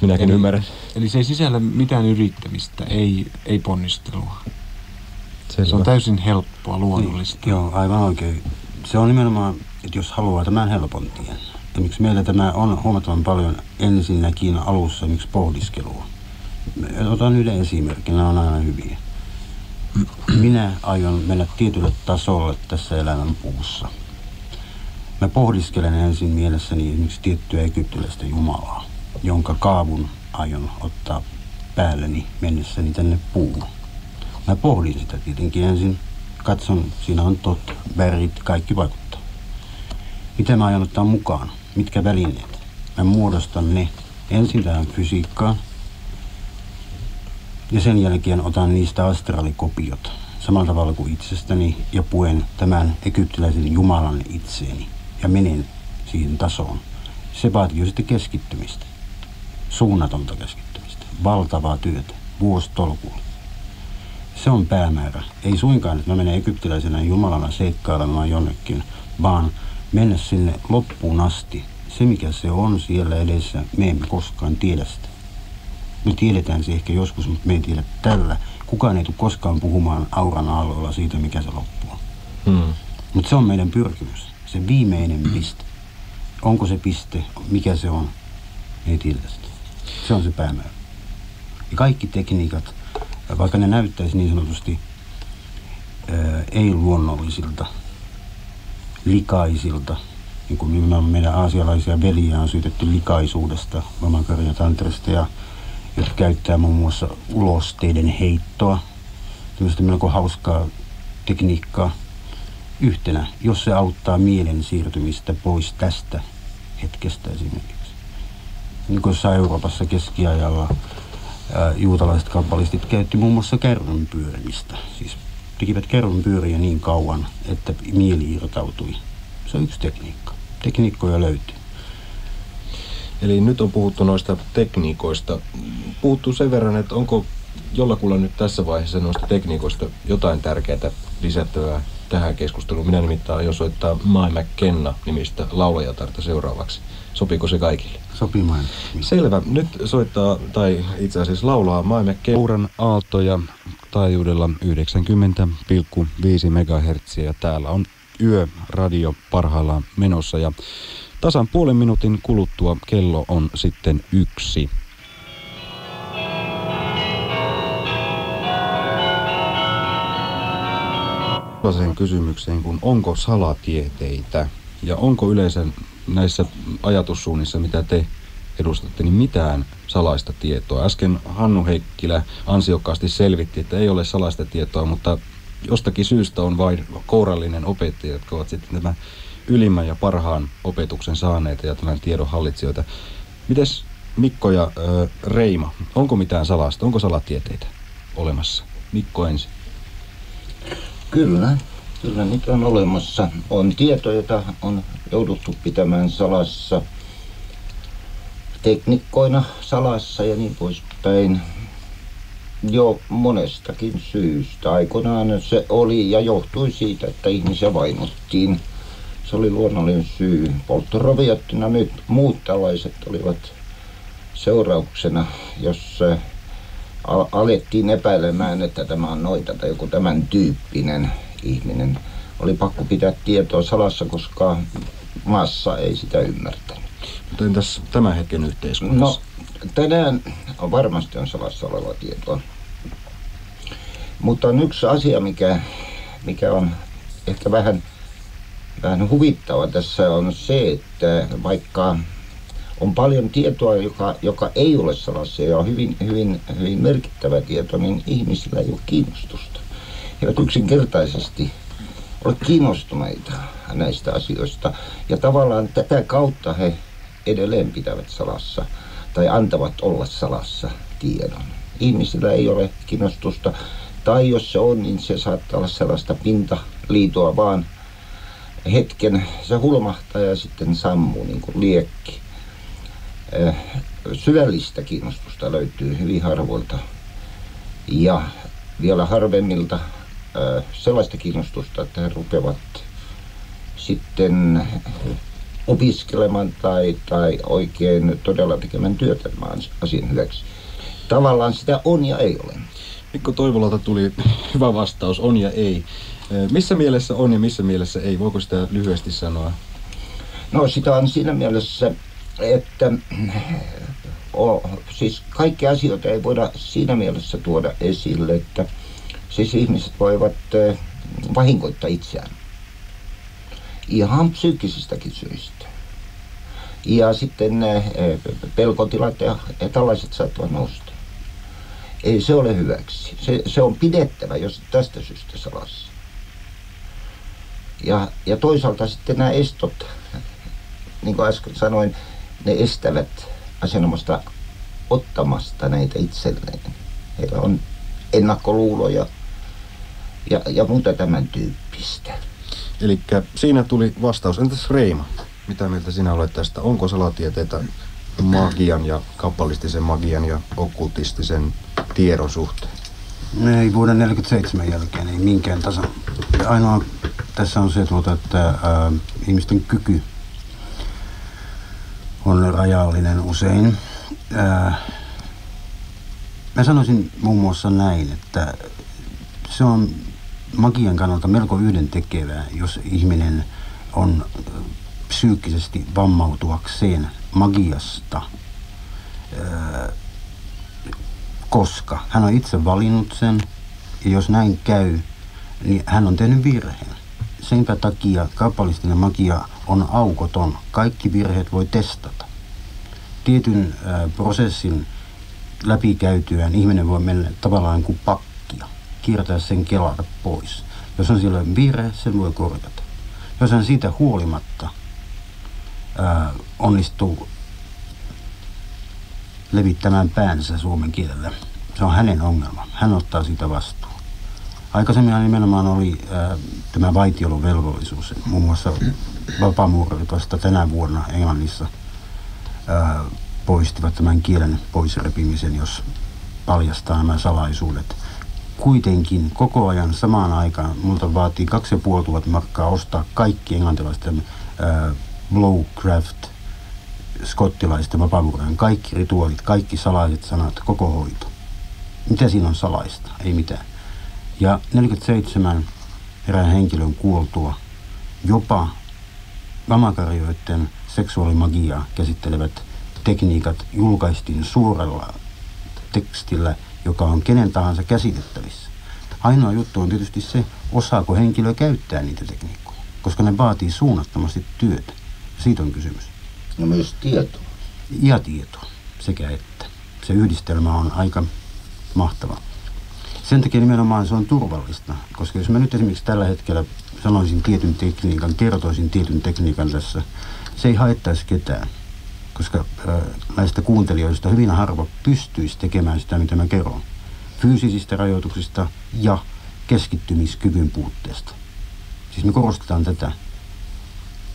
Minäkin ymmärrän. Eli se ei sisällä mitään yrittämistä, ei ponnistelua. Selvä. Se on täysin helppoa, luonnollista. Niin, joo, aivan oikein. Se on nimenomaan, että jos haluaa tämän helpon tien. Ja miksi meillä tämä on huomattavan paljon ensinnäkin alussa miksi pohdiskelua. Otan yhden esimerkin, nämä on aina hyviä. Minä aion mennä tietylle tasolle tässä elämän puussa. Mä pohdiskelen ensin mielessäni esimerkiksi tiettyä egyptiläistä jumalaa, jonka kaavun aion ottaa päälleni mennessäni tänne puuhun. Mä pohdin sitä tietenkin ensin, katson, siinä on värit, kaikki vaikuttaa. Mitä mä aion ottaa mukaan? Mitkä välineet? Mä muodostan ne ensin tähän fysiikkaan ja sen jälkeen otan niistä astraalikopiot samalla tavalla kuin itsestäni ja puen tämän egyptiläisen jumalan itseeni ja menen siihen tasoon. Se vaatii jo sitten keskittymistä, suunnatonta keskittymistä, valtavaa työtä, vuositolkulla. Se on päämäärä. Ei suinkaan, että mä menen egyptiläisenä jumalana seikkailemaan jonnekin, vaan mennä sinne loppuun asti. Se, mikä se on siellä edessä, me emme koskaan tiedä sitä. Me tiedetään se ehkä joskus, mutta me ei tiedä tällä. Kukaan ei tule koskaan puhumaan auran aalloilla siitä, mikä se loppu on. Mutta se on meidän pyrkimys. Se viimeinen piste. Onko se piste? Mikä se on? Me ei tiedä sitä. Se on se päämäärä. Ja kaikki tekniikat, vaikka ne näyttäisi niin sanotusti ei-luonnollisilta, likaisilta, niin kuin meidän aasialaisia veljiä on syytetty likaisuudesta, Vamakarja Tantrasta, ja jotka käyttää muun muassa ulosteiden heittoa, tämmöistä melko hauskaa tekniikkaa yhtenä, jos se auttaa mielen siirtymistä pois tästä hetkestä esimerkiksi. Niin kuin jossain Euroopassa keskiajalla juutalaiset kabbalistit käytti muun muassa kärrynpyörimistä. Siis tekivät kärrynpyöriä niin kauan, että mieli irtautui. Se on yksi tekniikka. Tekniikkoja löytyy. Eli nyt on puhuttu noista tekniikoista. Puhuttu sen verran, että onko jollakulla nyt tässä vaiheessa noista tekniikoista jotain tärkeää lisättävää tähän keskusteluun. Minä nimittäin aion soittaa Mae McKenna nimistä laulajatarta seuraavaksi. Sopiiko se kaikille? Sopii Mae. Selvä. Nyt soittaa, tai itse asiassa laulaa Mae McKenna. Auran aaltoja taajuudella 90,5 MHz ja täällä on Yöradio parhaillaan menossa ja tasan puolen minuutin kuluttua kello on sitten 1. Sellaiseen kysymykseen kuin onko salatieteitä ja onko yleensä näissä ajatussuunnissa, mitä te edustatte, niin mitään salaista tietoa. Äsken Hannu Heikkilä ansiokkaasti selvitti, että ei ole salaista tietoa, mutta jostakin syystä on vain kourallinen opettaja, jotka ovat sitten tämän ylimmän ja parhaan opetuksen saaneita ja tämän tiedon hallitsijoita. Mites Mikko ja Reima, onko mitään salasta, onko salatieteitä olemassa? Mikko ensin. Kyllä niitä on olemassa. On tietoja, joita on jouduttu pitämään salassa, teknikkoina salassa ja niin poispäin. Jo monestakin syystä. Aikoinaan se oli ja johtui siitä, että ihmisiä vainottiin. Se oli luonnollinen syy. Polttoroviot ja muut tällaiset olivat seurauksena, jos alettiin epäilemään, että tämä on noita tai joku tämän tyyppinen ihminen. Oli pakko pitää tietoa salassa, koska massa ei sitä ymmärtänyt. Mutta entäs tämän hetken yhteiskunnassa? No, tänään varmasti on salassa olevaa tietoa. Mutta on yksi asia, mikä on ehkä vähän huvittava tässä on se, että vaikka on paljon tietoa, joka ei ole salassa ja on hyvin merkittävä tieto, niin ihmisillä ei ole kiinnostusta. He eivät yksinkertaisesti ole kiinnostuneita näistä asioista. Ja tavallaan tätä kautta he edelleen pitävät salassa tai antavat olla salassa tiedon. Ihmisillä ei ole kiinnostusta, tai jos se on, niin se saattaa olla sellaista pintaliitoa vaan hetken. Se hulmahtaa ja sitten sammuu niin kuin liekki. Syvällistä kiinnostusta löytyy hyvin harvoilta ja vielä harvemmilta sellaista kiinnostusta, että he rupeavat sitten opiskelemaan tai oikein todella tekemään työtä asian hyväksi. Tavallaan sitä on ja ei ole. Mikko Toivolalta tuli hyvä vastaus, on ja ei. Missä mielessä on ja missä mielessä ei? Voiko sitä lyhyesti sanoa? No sitä on siinä mielessä, että siis kaikki asioita ei voida siinä mielessä tuoda esille, että siis ihmiset voivat vahingoittaa itseään. Ihan psyykkisistäkin syistä. Ja sitten pelkotilat ja tällaiset saattavat nousta. Ei se ole hyväksi. Se on pidettävä jos tästä syystä salassa. Ja toisaalta sitten nämä estot, niin kuin äsken sanoin, ne estävät asianomaista ottamasta näitä itselleen. Heillä on ennakkoluuloja ja muuta tämän tyyppistä. Eli siinä tuli vastaus. Entäs Reima? Mitä mieltä sinä olet tästä? Onko salatieteitä magian ja kabbalisttisen magian ja okkultistisen tiedon suhteen? Ei vuoden 1947 jälkeen, ei minkään tasan. Ainoa tässä on se, että ihmisten kyky on rajallinen usein. Mä sanoisin muun muassa näin, että se on magian kannalta melko yhdentekevää, jos ihminen on psyykkisesti vammautuakseen magiasta, koska hän on itse valinnut sen, ja jos näin käy, niin hän on tehnyt virheen. Senpä takia kabbalistinen magia on aukoton. Kaikki virheet voi testata. Tietyn prosessin läpikäytyään ihminen voi mennä tavallaan kuin pakkia, kiertää sen kelata pois. Jos on siellä virhe, sen voi korjata. Jos hän siitä huolimatta onnistuu levittämään päänsä suomen kielellä, se on hänen ongelma. Hän ottaa siitä vastuun. Aikaisemmin nimenomaan oli tämä vaitiolovelvollisuus. Muun muassa vapaamuurit vasta tänä vuonna Englannissa poistivat tämän kielen poisrepimisen, jos paljastaa nämä salaisuudet. Kuitenkin koko ajan samaan aikaan multa vaatii 2500 markkaa ostaa kaikki englantilaisten Blowcraft skottilaisten vapaamuurien, kaikki rituaalit, kaikki salaiset sanat, koko hoito. Mitä siinä on salaista? Ei mitään. Ja 47 erään henkilön kuoltua jopa vamakarjoiden seksuaalimagiaa käsittelevät tekniikat julkaistiin suoralla tekstillä, joka on kenen tahansa käsitettävissä. Ainoa juttu on tietysti se, osaako henkilö käyttää niitä tekniikkoja, koska ne vaatii suunnattomasti työtä. Siitä on kysymys. No myös tietoa. Ja tietoa, sekä että. Se yhdistelmä on aika mahtava. Sen takia nimenomaan se on turvallista, koska jos mä nyt esimerkiksi tällä hetkellä sanoisin tietyn tekniikan, kertoisin tietyn tekniikan tässä, se ei haittaisi ketään, koska näistä kuuntelijoista hyvin harva pystyisi tekemään sitä, mitä mä kerron. Fyysisistä rajoituksista ja keskittymiskyvyn puutteesta. Siis me korostetaan tätä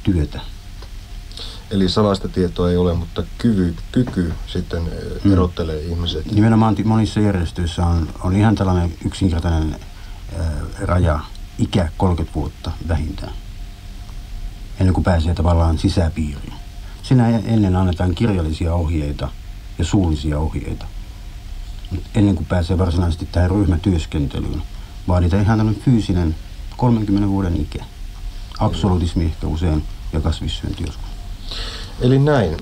työtä. Eli salaista tietoa ei ole, mutta kyky sitten erottelee ihmiset. Nimenomaan monissa järjestöissä on ihan tällainen yksinkertainen raja, ikä 30 vuotta vähintään, ennen kuin pääsee tavallaan sisäpiiriin. Siinä ennen annetaan kirjallisia ohjeita ja suullisia ohjeita. Ennen kuin pääsee varsinaisesti tähän ryhmätyöskentelyyn, vaaditaan ihan tällainen fyysinen 30 vuoden ikä. Absolutismi ehkä usein ja kasvissyönti joskus. Eli näin.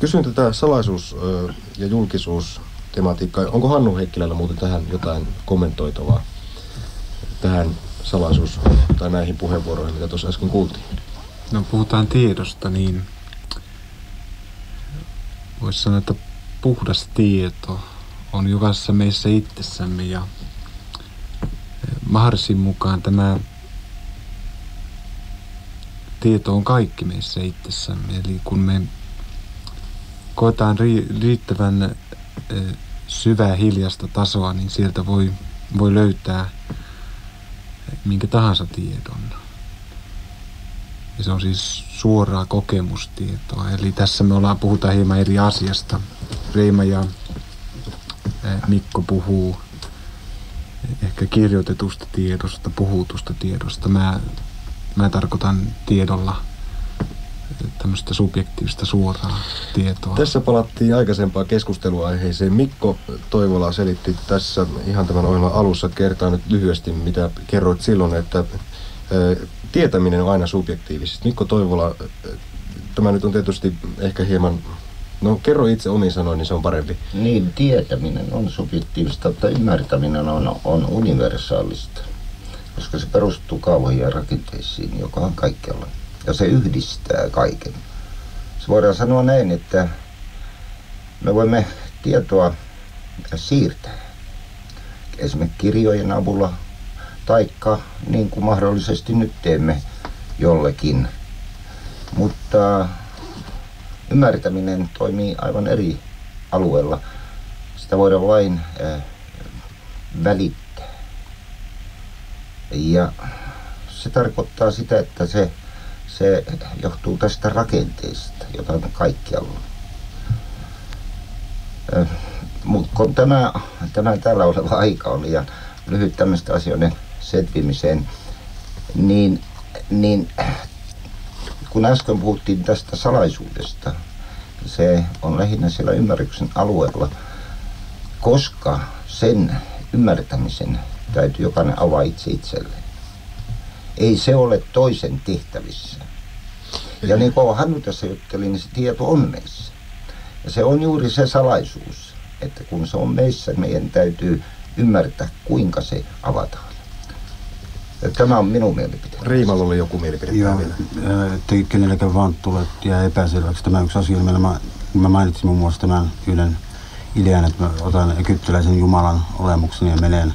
Kysyn tätä salaisuus- ja julkisuus tematiikkaa. Onko Hannu Heikkilällä muuten tähän jotain kommentoitavaa? Tähän salaisuus- tai näihin puheenvuoroihin, mitä tuossa äsken kuultiin? No puhutaan tiedosta, niin voisi sanoa, että puhdas tieto on jokaisessa meissä itsessämme ja Maharsin mukaan tämä tieto on kaikki meissä itsessämme. Eli kun me koetaan riittävän syvää hiljasta tasoa, niin sieltä voi löytää minkä tahansa tiedon. Ja se on siis suoraa kokemustietoa. Eli tässä puhutaan hieman eri asiasta. Reima ja Mikko puhuu ehkä kirjoitetusta tiedosta, puhutusta tiedosta. Mä tarkoitan tiedolla tämmöistä subjektiivista suoraa tietoa. Tässä palattiin aikaisempaan keskusteluaiheeseen. Mikko Toivola selitti tässä ihan tämän ohjelman alussa, kertaa nyt lyhyesti, mitä kerroit silloin, että tietäminen on aina subjektiivisesti. Mikko Toivola, tämä nyt on tietysti ehkä hieman, no kerro itse omin sanoin, niin se on parempi. Niin, tietäminen on subjektiivista, mutta ymmärtäminen on universaalista, koska se perustuu kaavoihin ja rakenteisiin, joka on kaikkialla. Ja se yhdistää kaiken. Se voidaan sanoa näin, että me voimme tietoa siirtää esimerkiksi kirjojen avulla, taikka niin kuin mahdollisesti nyt teemme jollekin. Mutta ymmärtäminen toimii aivan eri alueella. Sitä voidaan vain välittää. Ja se tarkoittaa sitä, että se johtuu tästä rakenteesta, jota on kaikkialla. Mutta kun tämä täällä oleva aika on liian lyhyt tämmöistä asioiden setvimiseen, niin kun äsken puhuttiin tästä salaisuudesta, se on lähinnä siellä ymmärryksen alueella, koska sen ymmärtämisen täytyy jokainen avaa itselleen. Ei se ole toisen tehtävissä. Ja niin kuin Hannu tässä jutteli, niin se tieto on meissä. Ja se on juuri se salaisuus, että kun se on meissä, meidän täytyy ymmärtää, kuinka se avataan. Ja tämä on minun mielipiteeni. Riimalla oli joku mielipide. Joo, ettei kenelläkään vaan tule jää epäselväksi. Tämä yksi asia, millä mä mainitsin muun muassa tämän yhden idean, että mä otan egyptiläisen jumalan olemuksen ja menen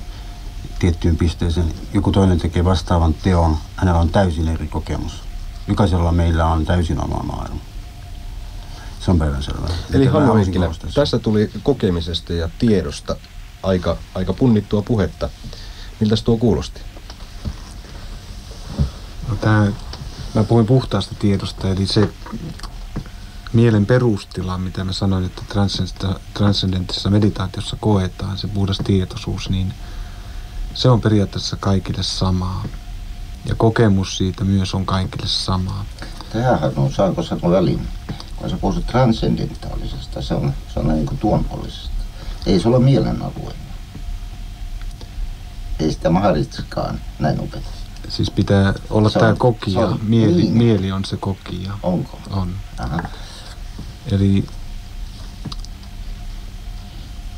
tiettyyn pisteeseen. Joku toinen tekee vastaavan teon, hänellä on täysin eri kokemus. Jokaisella meillä on täysin oma maailma. Se on päivänselvää. Eli Hannu Heikkilä, tässä tuli kokemisesta ja tiedosta aika punnittua puhetta. Miltäs tuo kuulosti? No mä puhuin puhtaasta tiedosta, eli se mielen perustila, mitä mä sanoin, että transcendenttisessa meditaatiossa koetaan, se puhdas tietoisuus, niin se on periaatteessa kaikille samaa. Ja kokemus siitä myös on kaikille samaa. Tämähän on, saanko sanoa välin? Kun sä puhut transcendentaalisesta, se on niin kuin tuonpuolisesta. Ei se ole mielen alueella. Ei sitä mahdollistakaan näin opettaa. Siis pitää olla tämä kokija. Mieli on se kokija. Onko? On. Aha.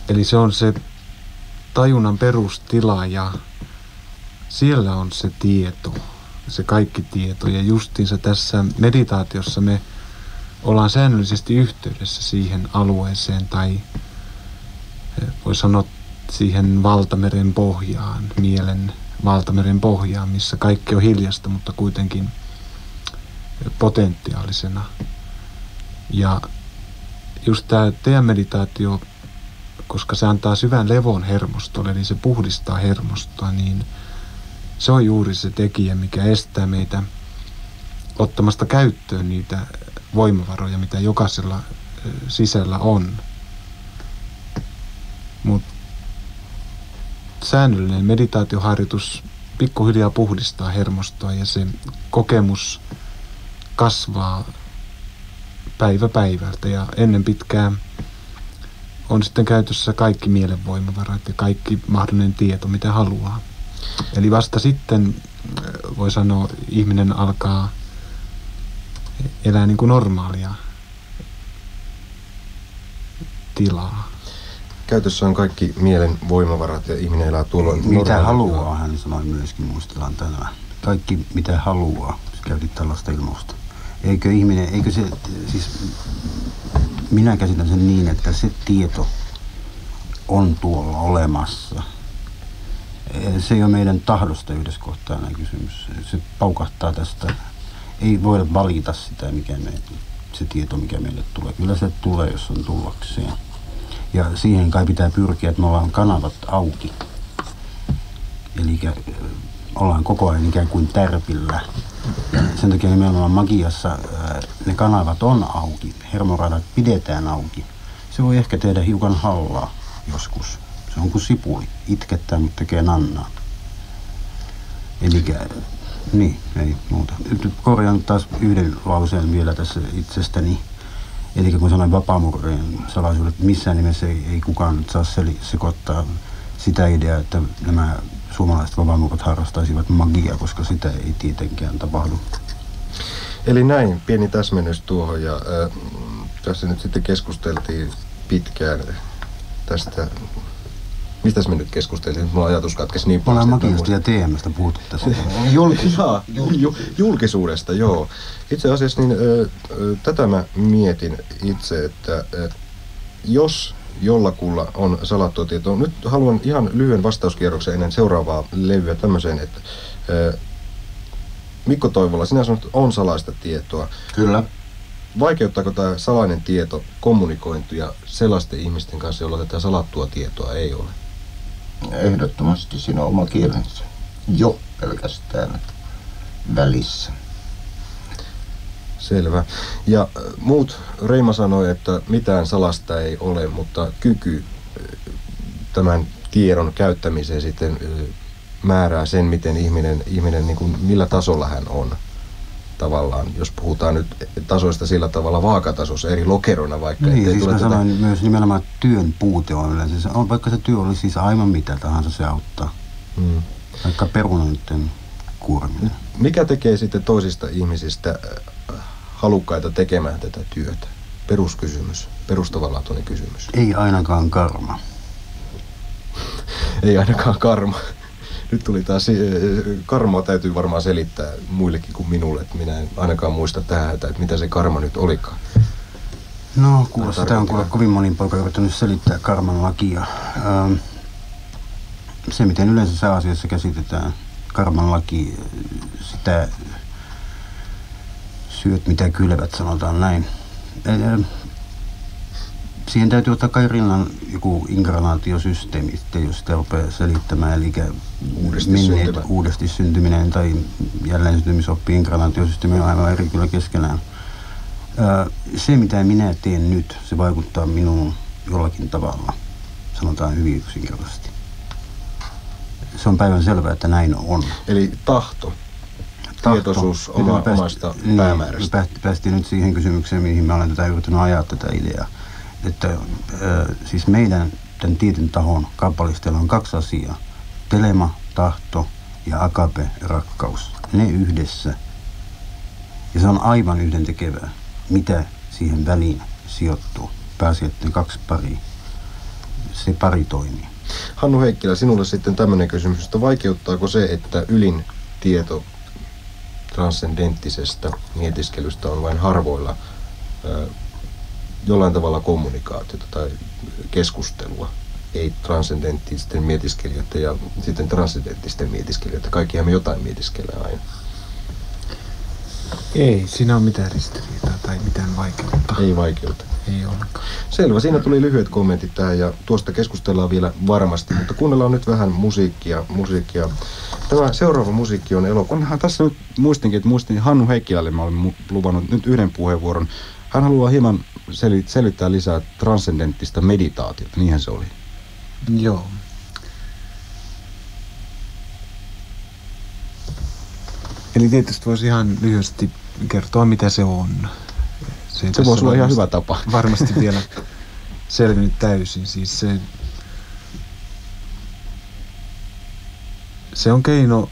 Eli se on se tajunnan perustila ja siellä on se tieto, se kaikki tieto. Ja justiinsa tässä meditaatiossa me ollaan säännöllisesti yhteydessä siihen alueeseen tai voi sanoa siihen valtameren pohjaan, mielen valtameren pohjaan, missä kaikki on hiljasta, mutta kuitenkin potentiaalisena. Ja just tämä teidän meditaatio, koska se antaa syvän levon hermostolle, eli se puhdistaa hermostoa, niin se on juuri se tekijä, mikä estää meitä ottamasta käyttöön niitä voimavaroja, mitä jokaisella sisällä on. Mutta säännöllinen meditaatioharjoitus pikkuhiljaa puhdistaa hermostoa ja se kokemus kasvaa päivä päivältä ja ennen pitkää on sitten käytössä kaikki mielenvoimavarat ja kaikki mahdollinen tieto, mitä haluaa. Eli vasta sitten, voi sanoa, ihminen alkaa elää niin kuin normaalia tilaa. käytössä on kaikki mielen voimavarat ja ihminen elää tuolla. Mitä haluaa, hän sanoi myöskin, muistellaan tänään. Kaikki mitä haluaa, jos käytit tällaista ilmausta. Eikö se, siis minä käsitän sen niin, että se tieto on tuolla olemassa. Se ei ole meidän tahdosta yhdessä kohtaa näin kysymys. Se paukahtaa tästä. Ei voida valita sitä, se tieto, mikä meille tulee. Kyllä se tulee, jos on tullakseen. Ja siihen kai pitää pyrkiä, että me ollaan kanavat auki. Eli ollaan koko ajan ikään kuin tärpillä. Ja sen takia nimenomaan magiassa ne kanavat on auki. Hermoradat pidetään auki. Se voi ehkä tehdä hiukan hallaa joskus. Se on kuin sipuli. Itkettää, mutta tekee nannaa. Elikkä, niin, ei muuta. Nyt korjaan taas yhden lauseen vielä tässä itsestäni. Eli kun sanoin vapaamurreen salaisuudet, että missään nimessä ei kukaan nyt saa sekoittaa sitä ideaa, että nämä suomalaiset vapaamurrat harrastaisivat magiaa, koska sitä ei tietenkään tapahdu. Eli näin, pieni täsmennys tuohon ja tässä nyt sitten keskusteltiin pitkään tästä. Mistäs me nyt keskusteltiin? Mulla ajatus katkesi niin paljon. Ollaan magiasta ja TM:stä puhuttu tässä. Julkisuudesta, joo. Itse asiassa niin, tätä mä mietin itse, että jos jollakulla on salattua tietoa. Nyt haluan ihan lyhyen vastauskierroksen ennen seuraavaa levyä tämmöiseen, että Mikko Toivola, sinä sanot, että on salaista tietoa. Kyllä. Vaikeuttaako tämä salainen tieto kommunikointia sellaisten ihmisten kanssa, joilla tätä salattua tietoa ei ole? Ehdottomasti siinä on oma kielensä. Jo pelkästään välissä. Selvä. Ja muut, Reima sanoi, että mitään salasta ei ole, mutta kyky tämän tiedon käyttämiseen sitten määrää sen, miten ihminen niin kuin, millä tasolla hän on. Tavallaan, jos puhutaan nyt tasoista sillä tavalla vaakatasossa eri lokerona vaikka. Niin, siis mä sanoin myös nimenomaan, että työn puute on yleensä. Vaikka se työ oli siis aivan mitä tahansa, se auttaa. Vaikka perunoiden kuoriminen. Mikä tekee sitten toisista ihmisistä halukkaita tekemään tätä työtä? Peruskysymys, perustavanlaatuinen kysymys. Ei ainakaan karma. Ei ainakaan karma. Nyt tuli taas, karmaa täytyy varmaan selittää muillekin kuin minulle, että minä en ainakaan muista tähän, että mitä se karma nyt olikaan. No, sitä on kovin monin poika yrittänyt selittää karman lakia. Se, miten yleensä se asiassa käsitetään, karman laki, sitä syöt mitä kylvät, sanotaan näin. Siihen täytyy ottaa kai rinnan joku inkarnaatiosysteemi, jos sitä rupeaa selittämään, eli uudesti syntyminen tai jälleen syntymisoppi, inkarnaatiosysteemi on aivan eri kyllä keskenään. Se, mitä minä teen nyt, se vaikuttaa minuun jollakin tavalla, sanotaan hyvin yksinkertaisesti. Se on päivän selvää, että näin on. Eli tahto. Tietoisuus omasta päämäärästä. Päästiin nyt siihen kysymykseen, mihin mä olen tätä yrittänyt ajaa tätä ideaa. Että siis meidän tämän tietyn tahon kappalisteella on 2 asiaa. Telema, tahto ja agape, rakkaus. Ne yhdessä. Ja se on aivan yhdentekevää, mitä siihen väliin sijoittuu. Pääsi, että ne 2 paria. Se pari toimii. Hannu Heikkilä, sinulle sitten tämmöinen kysymys, että vaikeuttaako se, että ylin tieto transcendenttisesta mietiskelystä on vain harvoilla jollain tavalla kommunikaatiota tai keskustelua, ei transcendenttisten mietiskelijöiden ja sitten transcendenttisten mietiskelijöiden. Kaikkihan me jotain mietiskellään aina. Ei, siinä on mitään ristiriitaa tai mitään vaikeutta. Ei vaikeutta. Ei ollenkaan. Selvä, siinä tuli lyhyet kommentit tähän ja tuosta keskustellaan vielä varmasti, mutta kuunnellaan nyt vähän musiikkia. Tämä seuraava musiikki on elokuva. Tässä nyt muistinkin, että Hannu Heikkilälle mä olen luvannut nyt yhden puheenvuoron. Hän haluaa hieman selvittää lisää transcendenttista meditaatiota, niinhän se oli. Joo. Eli tietysti voisi ihan lyhyesti kertoa, mitä se on. Se voisi olla ihan hyvä tapa. Varmasti vielä selvinnyt täysin. Siis se on keino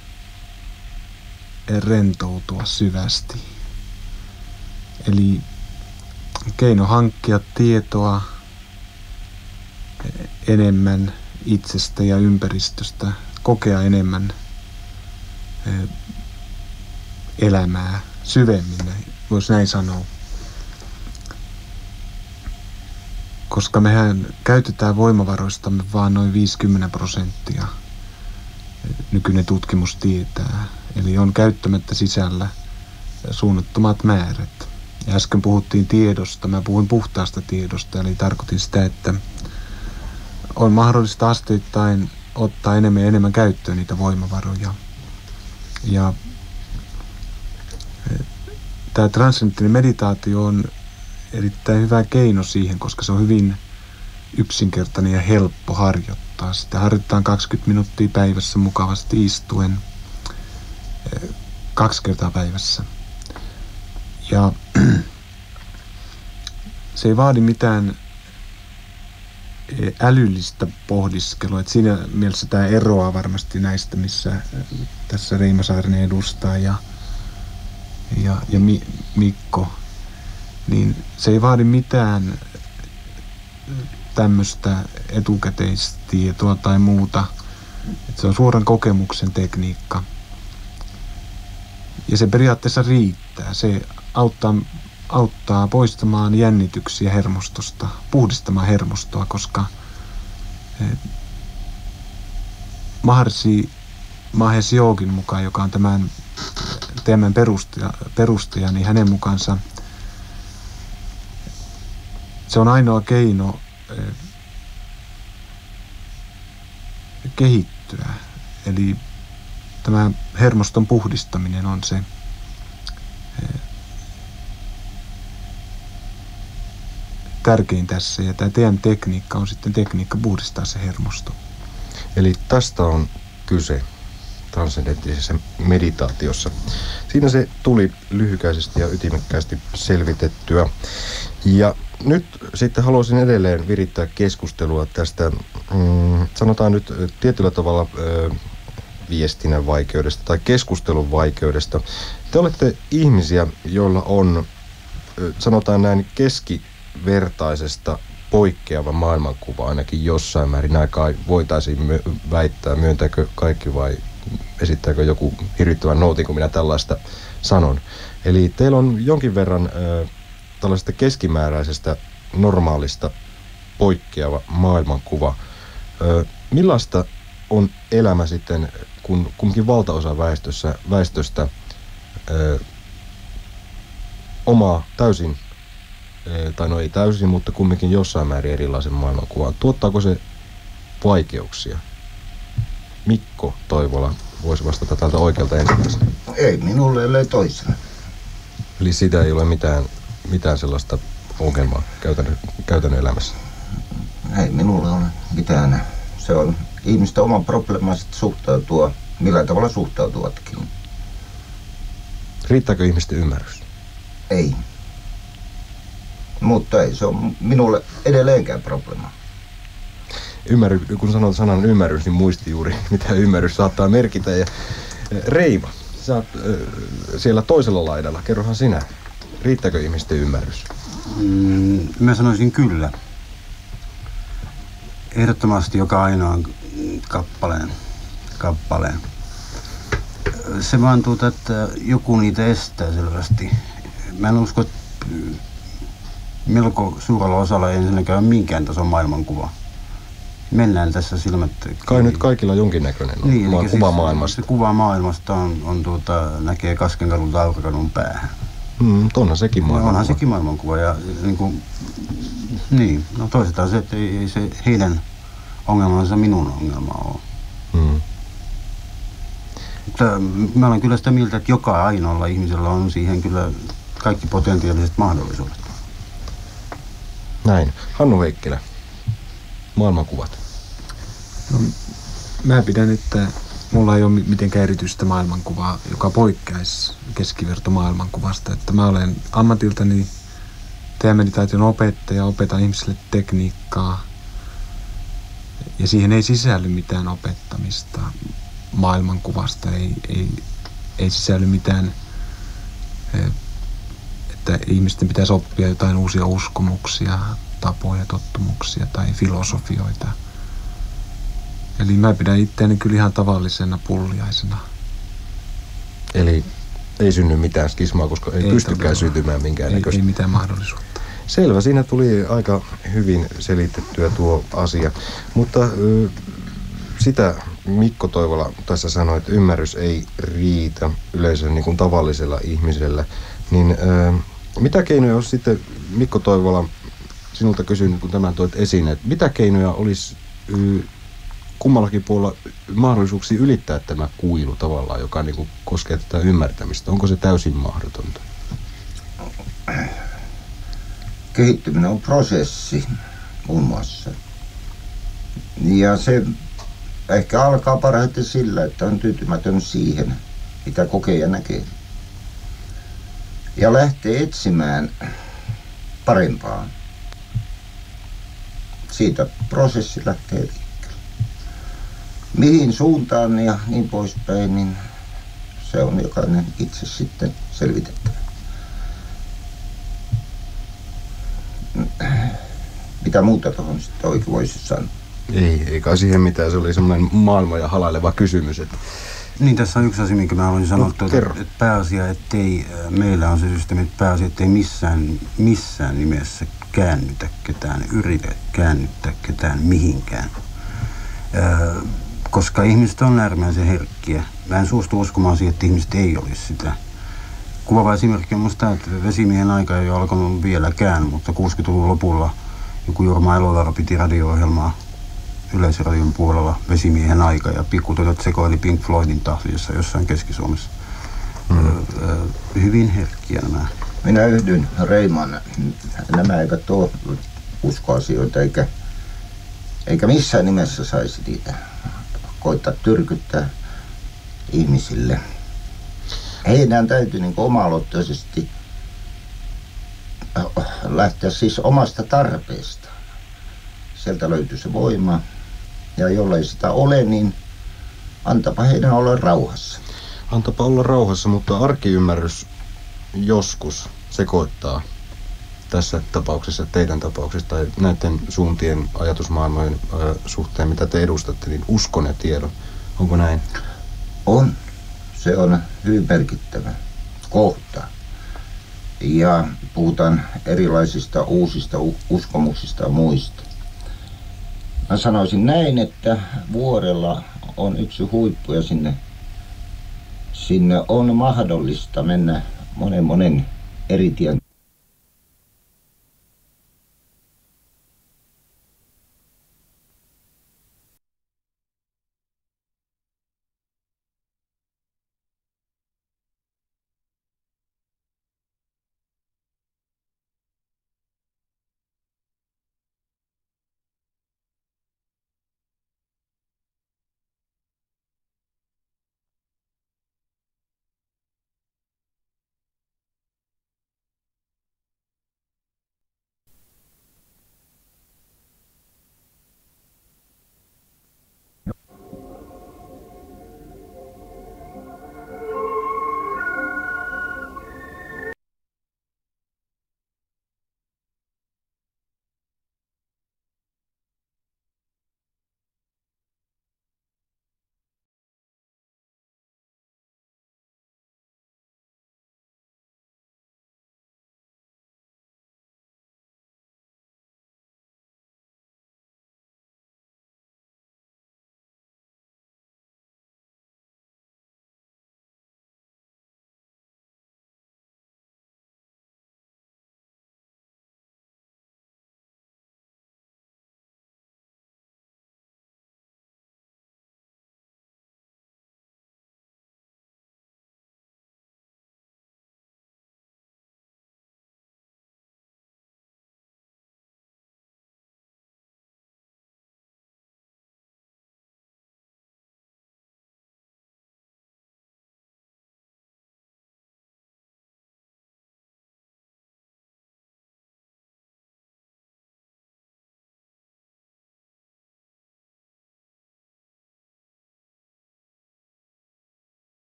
rentoutua syvästi. Eli keino hankkia tietoa enemmän itsestä ja ympäristöstä, kokea enemmän elämää syvemmin, voisi näin sanoa. Koska mehän käytetään voimavaroistamme vaan noin 50%, nykyinen tutkimus tietää. Eli on käyttämättä sisällä suunnattomat määrät. Ja äsken puhuttiin tiedosta, mä puhuin puhtaasta tiedosta, eli tarkoitin sitä, että on mahdollista asteittain ottaa enemmän ja enemmän käyttöön niitä voimavaroja. Ja tämä transcendenttinen meditaatio on erittäin hyvä keino siihen, koska se on hyvin yksinkertainen ja helppo harjoittaa. Sitä harjoitetaan 20 minuuttia päivässä mukavasti istuen 2 kertaa päivässä. Ja se ei vaadi mitään älyllistä pohdiskelua. Et siinä mielessä tämä eroaa varmasti näistä, missä tässä Reima Saarinen edustaa ja Mikko. Niin se ei vaadi mitään tämmöistä etukäteistietoa tai muuta. Et se on suoran kokemuksen tekniikka. Ja se periaatteessa riittää. Se auttaa poistamaan jännityksiä hermostosta, puhdistamaan hermostoa, koska Maharishi Mahesh Yogin mukaan, joka on tämän teeman perustaja, niin hänen mukaansa se on ainoa keino kehittyä. Eli tämä hermoston puhdistaminen on se tärkein tässä. Ja tämä teidän tekniikka on sitten tekniikka puhdistaa se hermosto. Eli tästä on kyse transcendenttisessa meditaatiossa. Siinä se tuli lyhykäisesti ja ytimekkäästi selvitettyä. Ja nyt sitten haluaisin edelleen virittää keskustelua tästä, sanotaan nyt tietyllä tavalla viestinnän vaikeudesta tai keskustelun vaikeudesta. Te olette ihmisiä, joilla on, sanotaan näin, keskivertaisesta poikkeava maailmankuva ainakin jossain määrin. Näin voitaisiin väittää, myöntääkö kaikki vai esittääkö joku hirvittävän noutin, kun minä tällaista sanon. Eli teillä on jonkin verran tällaisesta keskimääräisestä normaalista poikkeava maailmankuva. Millaista on elämä sitten, kun kumminkin valtaosa väestöstä omaa täysin, tai no ei täysin, mutta kumminkin jossain määrin erilaisen maailmankuvan. Tuottaako se vaikeuksia? Mikko Toivola voisi vastata tältä oikealta ensimmäisenä. Ei minulle ole toisena. Eli siitä ei ole mitään sellaista ongelmaa käytännön elämässä? Ei minulle ole mitään. Se on ihmisten oma probleema suhtautua, millä tavalla suhtautuvatkin. Riittääkö ihmisten ymmärrys? Ei. Mutta ei se on minulle edelleenkään probleema. Kun sanot sanan ymmärrys, niin muisti juuri, mitä ymmärrys saattaa merkitä. Ja Reima, sä oot siellä toisella laidalla. Kerrohan sinä, riittääkö ihmisten ymmärrys? Mä sanoisin kyllä. Ehdottomasti joka ainoan kappaleen. Se vaan että joku niitä estää selvästi. Mä en usko, että melko suurella osalla ei ensinnäkään ole minkään tason maailmankuva. Mennään tässä silmät. Kai nyt kaikilla jonkinnäköinen on niin, kuva maailmasta. Se kuva maailmasta on näkee Kaskenkadulta Aukakadun päähän. Onhan sekin maailmankuva. Onhan sekin maailmankuva ja niin, no toisetaan se, että ei se heidän ongelmansa minun ongelma ole. Mutta mä olen kyllä sitä mieltä, että joka ainoalla ihmisellä on siihen kyllä kaikki potentiaaliset mahdollisuudet. Näin. Hannu Heikkilä, maailmankuvat. No, mä pidän, että mulla ei ole mitenkään erityistä maailmankuvaa, joka poikkeaisi keskivertomaailmankuvasta. Että mä olen ammatiltani meditaation opettaja, opetan ihmisille tekniikkaa. Ja siihen ei sisälly mitään opettamista maailmankuvasta. Ei sisälly mitään, että ihmisten pitäisi oppia jotain uusia uskomuksia, tapoja, tottumuksia tai filosofioita. Eli mä pidän itseäni kyllä ihan tavallisena pulliaisena. Eli ei synny mitään skismaa, koska ei pystykään syntymään minkäännäköistä. Ei mitään mahdollisuutta. Selvä, siinä tuli aika hyvin selitettyä tuo asia. Mutta sitä Mikko Toivola tässä sanoi, että ymmärrys ei riitä yleisön niin kuin tavallisella ihmisellä. Niin mitä keinoja olisi sitten, Mikko Toivola, sinulta kysyn, kun tämän toit esiin, että mitä keinoja olisi kummallakin puolella mahdollisuuksia ylittää tämä kuilu tavallaan, joka niin kuin koskee tätä ymmärtämistä? Onko se täysin mahdotonta? Kehittyminen on prosessi muun muassa. Ja se ehkä alkaa parhaiten sillä, että on tyytymätön siihen, mitä kokee ja näkee. Ja lähtee etsimään parempaa. Siitä prosessi lähtee liikkeelle. Mihin suuntaan ja niin poispäin, niin se on jokainen itse sitten selvitettävä. Mitä muuta tuohon sitten oikein voisi sanoa? Ei kai siihen mitään. Se oli semmoinen maailma ja halaileva kysymys. Että... Niin, tässä on yksi asia, minkä mä haluaisin sanoa, että pääasia, ettei, meillä on se systeemi, että pääasia, ettei missään nimessä käännytä ketään, yritä käännyttää ketään mihinkään. Koska ihmiset on äärimmäisen herkkiä. Mä en suostu uskomaan siihen, että ihmiset ei olisi sitä. Kuvaava esimerkki on musta, että Vesimiehen aika ei ole alkanut vieläkään, mutta 60-luvun lopulla joku Jorma Elovaara piti radio-ohjelmaa Yleisradion puolella Vesimiehen aika ja pikkutytöt sekoili Pink Floydin tahliassa jossain Keski-Suomessa. Hyvin herkkiä nämä. Minä yhdyn Reiman. Nämä eivät ole uskoasioita eikä missään nimessä saisi niitä koittaa tyrkyttää ihmisille. Heidän täytyy niin oma-aloitteisesti lähteä siis omasta tarpeestaan. Sieltä löytyy se voima. Ja jollei sitä ole, niin antapa heidän olla rauhassa. Antapa olla rauhassa, mutta arkiymmärrys joskus sekoittaa tässä tapauksessa, teidän tapauksessa tai näiden suuntien ajatusmaailmojen suhteen, mitä te edustatte, niin uskon ja tiedon. Onko näin? On. Se on hyvin merkittävä kohta. Ja puhutaan erilaisista uusista uskomuksista ja muista. Mä sanoisin näin, että vuorella on yksi huippu ja sinne on mahdollista mennä monen eri tien